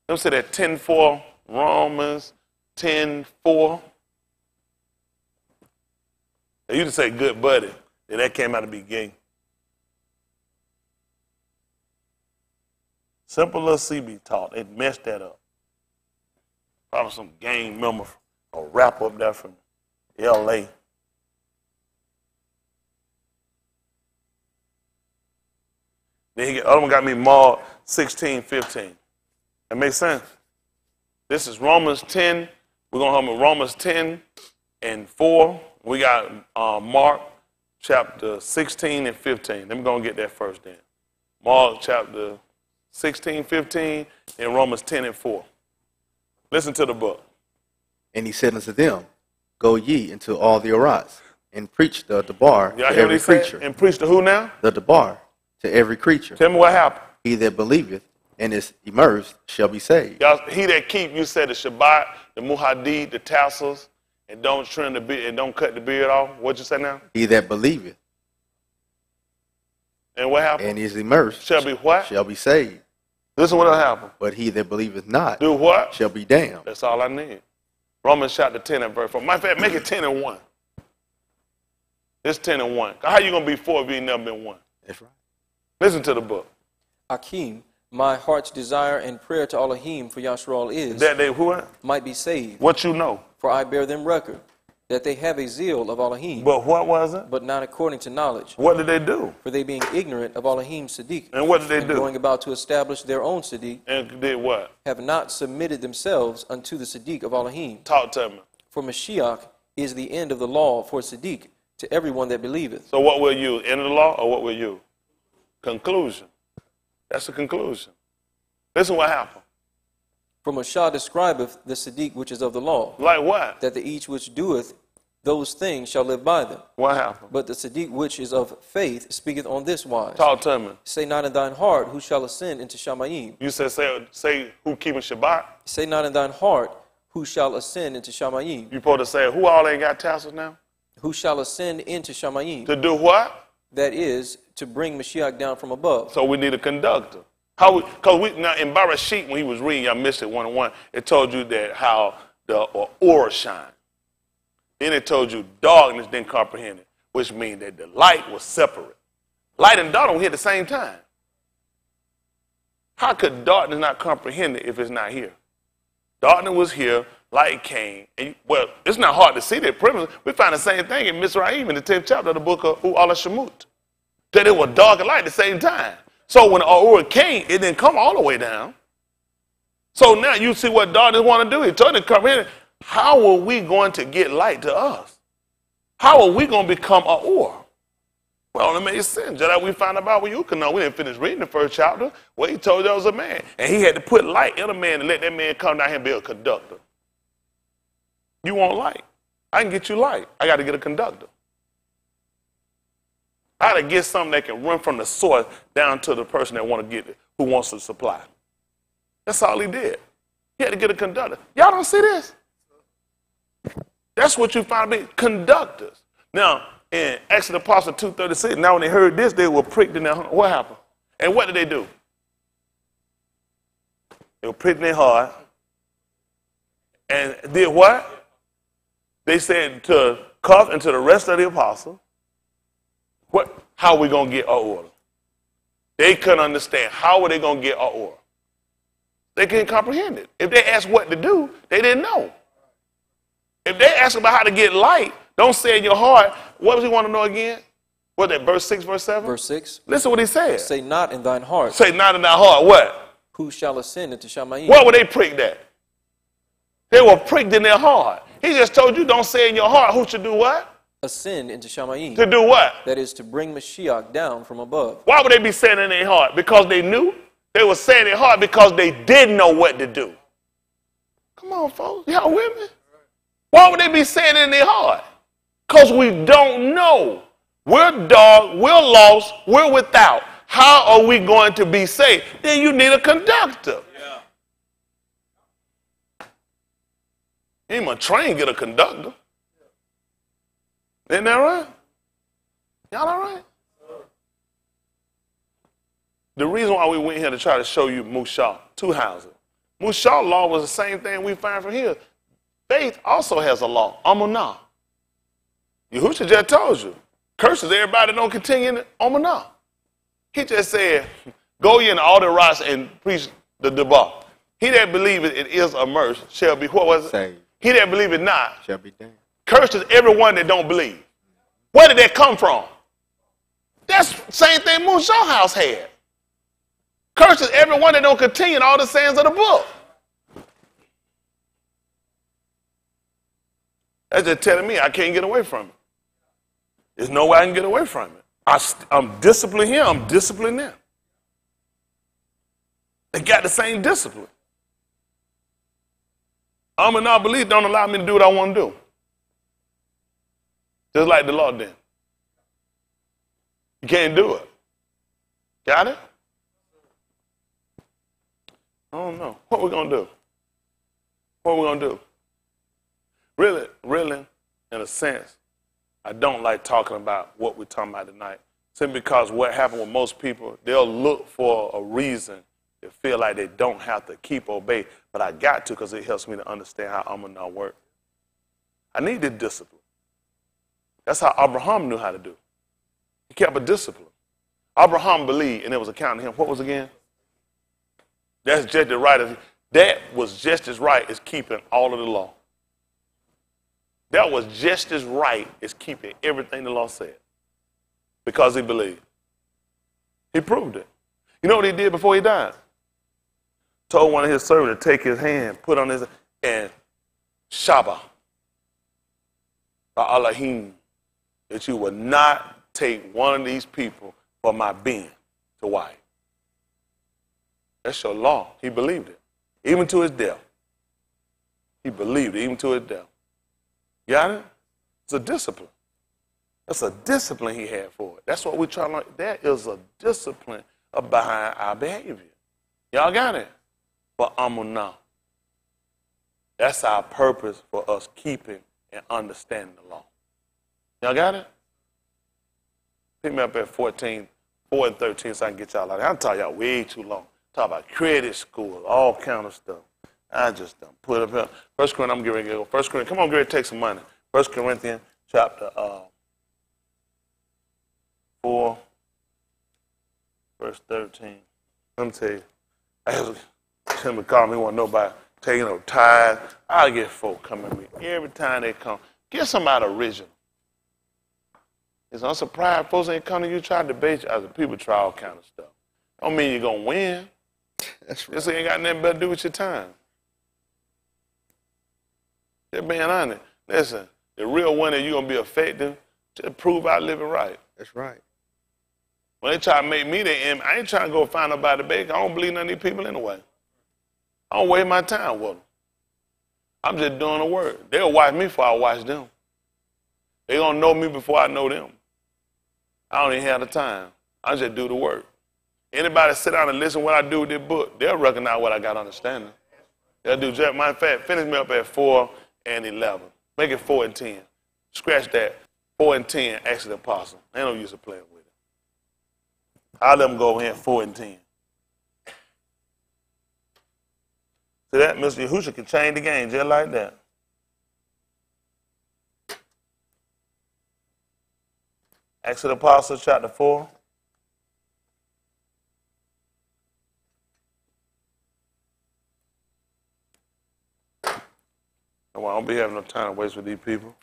Let me say that 10:4. Romans 10:4. They used to say good buddy. And that came out of the beginning. Simple little CB taught. They messed that up. Probably some gang member or rapper up there from L.A. Then other one got me Mark 16:15. That makes sense? This is Romans 10. We're going to have Romans 10:4. We got Mark chapter 16 and 15. Let me go and get that first then. Mark chapter 16, 15, and Romans 10:4. Listen to the book. And he said unto them, Go ye into all the Arats, and preach the Dabar to every creature. And preach to who now? The Dabar to every creature. Tell me what happened. He that believeth and is immersed shall be saved. Y'all, he that keep, you said the Shabbat, the Muhaddid, the tassels, and don't trim the beard and don't cut the beard off. What'd you say now? He that believeth and what happened? And is immersed shall be what? Shall be saved. Listen what'll happen. But he that believeth not do what? Shall be damned. That's all I need. Romans chapter 10 and verse 4. Matter of fact, make it 10:1. It's 10:1. How you gonna be 4 if you ain't never been 1? That's right. Listen to the book. Akim, my heart's desire and prayer to Elohim for Yashral is that they what? Might be saved. What you know? For I bear them record that they have a zeal of Elohim. But what was it? But not according to knowledge. What did they do? For they being ignorant of Elohim's Siddiq. And what did they do? Going about to establish their own Siddiq. And did what? Have not submitted themselves unto the Siddiq of Elohim. Talk to me. For Mashiach is the end of the law for Siddiq to everyone that believeth. So what will you? End of the law or what will you? Conclusion. That's the conclusion. Listen what happened. For Mashah describeth the Siddiq which is of the law. Like what? That the each which doeth those things shall live by them. What happened? But the Siddiq which is of faith speaketh on this wise. Talk to me. Say not in thine heart who shall ascend into Shamayim. You said say who keeping Shabbat? Say not in thine heart who shall ascend into Shamayim. You supposed to say who all ain't got tassels now? Who shall ascend into Shamayim. To do what? That is to bring Mashiach down from above. So we need a conductor. Because now in Barashit, when he was reading, y'all missed it 1-on-1, it told you that how the aura shine. Then it told you darkness didn't comprehend it, which means that the light was separate. Light and darkness were here at the same time. How could darkness not comprehend it if it's not here? Darkness was here, light came. And, well, it's not hard to see that premise. We find the same thing in Mizraim in the 10th chapter of the book of U'ala Shemut. That it was dark and light at the same time. So when the aura came, it didn't come all the way down. So now you see what darkness want to do. It told it to come in. How are we going to get light to us? How are we going to become a aura? Well, it makes sense. Just like we found about with Yukono. We didn't finish reading the first chapter. Well, he told there was a man. And he had to put light in a man and let that man come down here and be a conductor. You want light? I can get you light. I got to get a conductor. I got to get something that can run from the source down to the person that want to get it, who wants to supply. That's all he did. He had to get a conductor. Y'all don't see this? That's what you find be conductors. Now, in Acts of the Apostle 2:36, now when they heard this, they were pricked in their heart. What happened? And what did they do? They were pricked in their heart. And did what? They said to Cuff and to the rest of the apostles, how are we going to get our order? They couldn't understand. How were they going to get our order? They couldn't comprehend it. If they asked what to do, they didn't know. If they ask about how to get light, don't say in your heart. What does he want to know again? What that, verse 6, verse 7? Verse 6. Listen what he said. Say not in thine heart. Say not in thy heart. What? Who shall ascend into Shamayim? What were they pricked at? They were pricked in their heart. He just told you don't say in your heart who should do what? Ascend into Shamayim. To do what? That is to bring Mashiach down from above. Why would they be saying in their heart? Because they knew? They were saying in their heart because they didn't know what to do. Come on, folks. Y'all with me? Why would they be saying in their heart? Because we don't know. We're dark, we're lost, we're without. How are we going to be saved? Then you need a conductor. Yeah. You ain't gonna train get a conductor. Isn't that right? Y'all all right? The reason why we went here to try to show you Mushah, two houses. Mushah law was the same thing we find from here. Faith also has a law, Amunah. Yahushua just told you. Curses everybody that don't continue in Amunah. He just said, go ye in all the rocks and preach the Dabar. He that believeth it is immersed shall be, what was it? Saved. He that believeth not Shall be damned. curses everyone that don't believe. Where did that come from? That's the same thing Mushah house had. Curses everyone that don't continue in all the sayings of the book. That's just telling me I can't get away from it. There's no way I can get away from it. I'm disciplined here, I'm disciplined there. They got the same discipline. I'm in non-belief don't allow me to do what I want to do. Just like the law did. You can't do it. Got it? I don't know. What we going to do? What we going to do? Really, in a sense, I don't like talking about what we're talking about tonight. Simply because what happened with most people, they'll look for a reason to feel like they don't have to keep obey. But I got to because it helps me to understand how Amunah works. I need the discipline. That's how Abraham knew how to do. He kept a discipline. Abraham believed, and it was accounted to him. What was again? That's just as right. That was just as right as keeping all of the law. That was just as right as keeping everything the law said. Because he believed. He proved it. You know what he did before he died? Told one of his servants to take his hand, put on his, and Shabbat. By Elohim, that you will not take one of these people for my being to wife. That's your law. He believed it. Even to his death. He believed it, even to his death. Got it? It's a discipline. That's a discipline he had for it. That's what we're trying to learn. That is a discipline behind our behavior. Y'all got it? For Amunah. That's our purpose for us keeping and understanding the law. Y'all got it? Pick me up at 4 and 13 so I can get y'all out of here. I'm talking y'all way too long. Talk about credit score, all kind of stuff. I just don't put up here. 1 Corinthians, I'm getting ready to go. 1 Corinthians, come on, get ready to take some money. 1 Corinthians chapter 4, verse 13. Let me tell you, Tim called me, want to know about taking no tithe. I get folk coming to me every time they come. Get somebody original. I'm surprised folks ain't come to you try to debate you. Other people try all kind of stuff. Don't mean you're going to win. That's right. This ain't got nothing better to do with your time. Just being honest. Listen, the real winner you're going to be effective, just prove out living right. That's right. When they try to make me the end, I ain't trying to go find nobody to bake. I don't believe none of these people anyway. I don't waste my time with them. I'm just doing the work. They'll watch me before I watch them. They're going to know me before I know them. I don't even have the time. I just do the work. Anybody sit down and listen to what I do with this book, they'll recognize what I got understanding. They'll do just, matter of fact, finish me up at 4 and 11. Make it 4 and 10. Scratch that. 4 and 10, Acts of the Apostle. Ain't no use of playing with it. I'll let them go over here at 4 and 10. See that? Mr. Yahushua can change the game just like that. Acts of the Apostles, chapter 4. Well, I don't be having no time to waste with these people.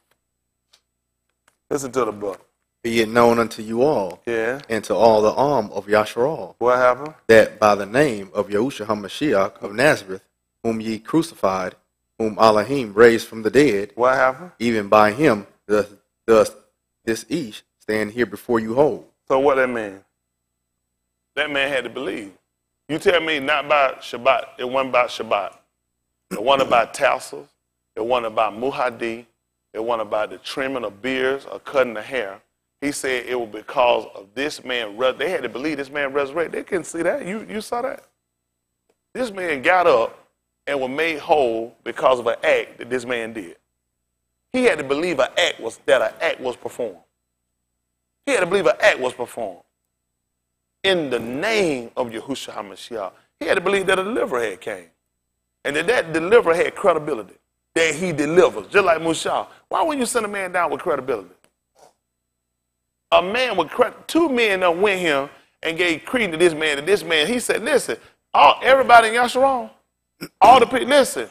Listen to the book. Be it known unto you all, Yeah. and to all the arm of Yasharal, What happened? that by the name of Yahushua HaMashiach of Nazareth, whom ye crucified, whom Elohim raised from the dead, What happened? even by him doth this Ish stand here before you whole. So what that mean? That man had to believe. You tell me not by Shabbat. It wasn't about Shabbat. It wasn't about tassels. It wasn't about muhadi. It wasn't about the trimming of beards or cutting the hair. He said it was because of this man. They had to believe this man resurrected. They couldn't see that. You saw that. This man got up and was made whole because of an act that this man did. He had to believe that an act was performed. He had to believe an act was performed. In the name of Yahushua HaMashiach, he had to believe that a deliverer had came. And that deliverer had credibility. That he delivers, just like Mushah. Why wouldn't you send a man down with credibility? A man with credit. Two men that went here and gave credence to this man. And this man, he said, listen, everybody in Yasharon, all the people, listen,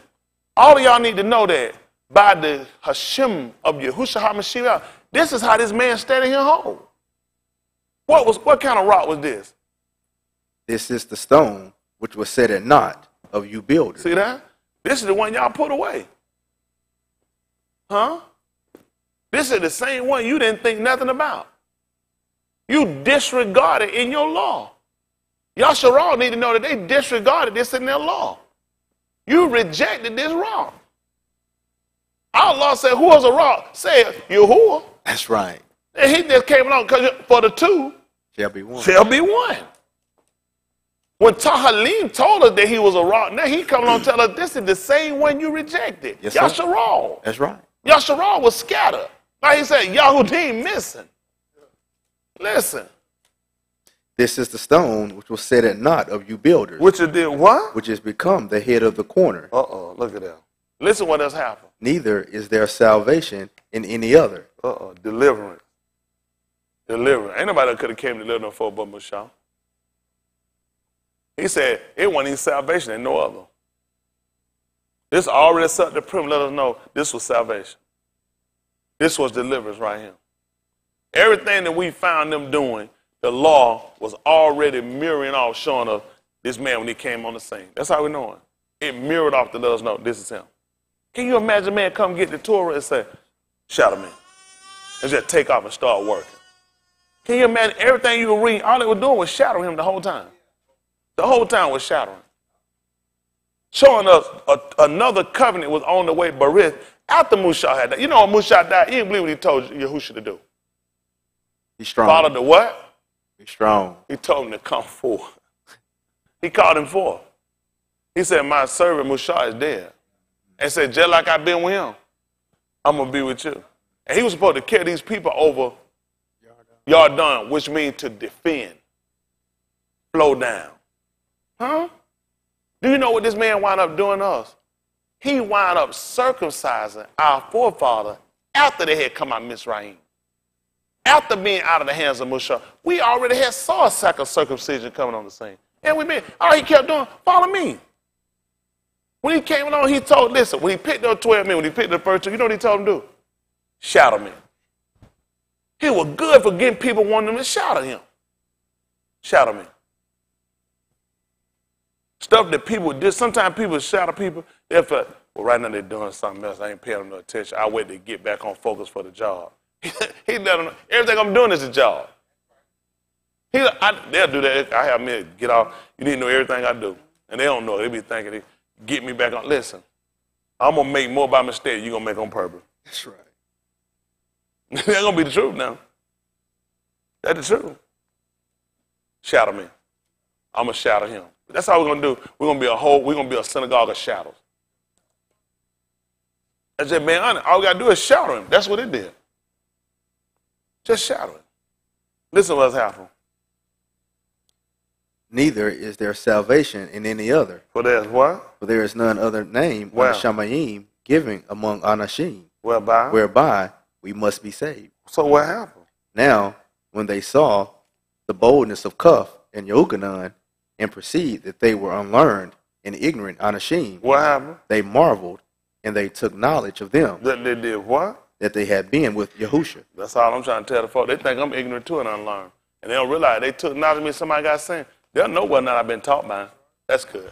all of y'all need to know that by the Hashem of Yahushua HaMashiach, this is how this man standing here whole. What kind of rock was this? This is the stone which was set at naught of you builders. See that? This is the one y'all put away. Huh? This is the same one you didn't think nothing about. You disregarded in your law. Yasharal need to know that they disregarded this in their law. You rejected this rock. Our law said, who was a rock? Said, Yahuwah. That's right. And he just came along because for the two Shall be one. shall be one. When Tahalim told us that he was a rock, now he come along and tell us this is the same one you rejected. Yes, Yasharal. That's right. Yasharal was scattered. Like he said, Yahudim missing. Listen. This is the stone which was set at naught of you builders, Which it did what? which has become the head of the corner. Uh-oh, look at that. Listen what else happened. Neither is there salvation in any other. Uh-oh, deliverance. Deliverance. Ain't nobody that could have came to deliver them for but Mushah. He said it wasn't even salvation and no other. This already set the premise, let us know this was salvation. This was deliverance right here. Everything that we found them doing, the law was already mirroring off, showing us this man when he came on the scene. That's how we know it. It mirrored off to let us know this is him. Can you imagine a man come get the Torah and say, shadow me, and just take off and start working? Can you imagine everything you were reading, all they were doing was shadowing him the whole time. The whole time was shadowing. Showing us another covenant was on the way, Barith, after Mushah had died. You know when Mushah died, he didn't believe what he told Yahushua to do. Be strong. Follow the what? Be strong. He told him to come forth. He called him forth. He said, my servant Mushah is dead. And said, just like I've been with him, I'm going to be with you. And he was supposed to carry these people over Yarden, which means to defend, flow down. Huh? Do you know what this man wound up doing to us? He wound up circumcising our forefather after they had come out of Mizraim. After being out of the hands of Mushah, we already had saw a second circumcision coming on the scene. And we been, all he kept doing, follow me. When he came along, he told, listen, when he picked up 12 men, when he picked up the first two, you know what he told them to do? Shadow me. He was good for getting people wanting them to shadow him. Shadow me. Stuff that people did. Sometimes people shadow people. They're like, well, right now they're doing something else. I ain't paying them no attention. I wait to get back on focus for the job. He let them know, everything I'm doing is a job. They'll do that. I have men get off. You need to know everything I do. And they don't know. They be thinking, they get me back on. Listen, I'm going to make more by mistake you're going to make on purpose. That's right. That's going to be the truth now. That's the truth. Shadow me. I'm going to shadow him. That's how we're going to do. We're going to be a synagogue of shadows. I said, man, honest, all we got to do is shadow him. That's what it did. Just shadow him. Listen to what's happened. Neither is there salvation in any other. For there's what? For there is none other name Wow. under Shamayim given among Anashim, Whereby? whereby we must be saved. So what happened? Now, when they saw the boldness of Cuff and Yochanan, and perceived that they were unlearned and ignorant Anashim, What happened? they marveled and they took knowledge of them, That they did what? that they had been with Yahusha. That's all I'm trying to tell the folks. They think I'm ignorant too and unlearned. And they don't realize they took knowledge of me, somebody got sin. They'll know whether or not I've been taught by. That's good.